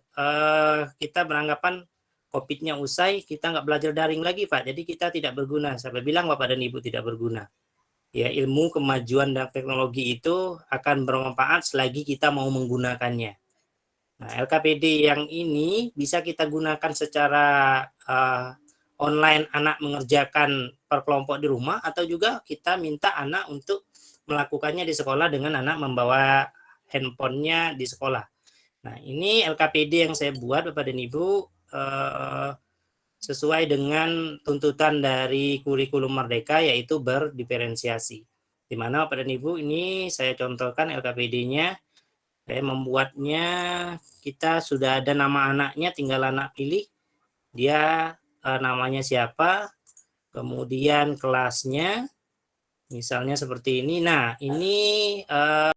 Speaker 6: Kita beranggapan COVID-nya usai, kita nggak belajar daring lagi Pak. Jadi kita tidak berguna. Saya bilang Bapak dan Ibu tidak berguna. Ya, ilmu, kemajuan dan teknologi itu akan bermanfaat selagi kita mau menggunakannya. Nah, LKPD yang ini bisa kita gunakan secara online anak mengerjakan per kelompok di rumah, atau juga kita minta anak untuk melakukannya di sekolah dengan anak membawa handphonenya di sekolah. Nah, ini LKPD yang saya buat Bapak dan Ibu sesuai dengan tuntutan dari kurikulum Merdeka, yaitu berdiferensiasi. Di mana Bapak dan Ibu ini saya contohkan LKPD-nya. Saya membuatnya, kita sudah ada nama anaknya, tinggal anak pilih dia namanya siapa, kemudian kelasnya, misalnya seperti ini. Nah, ini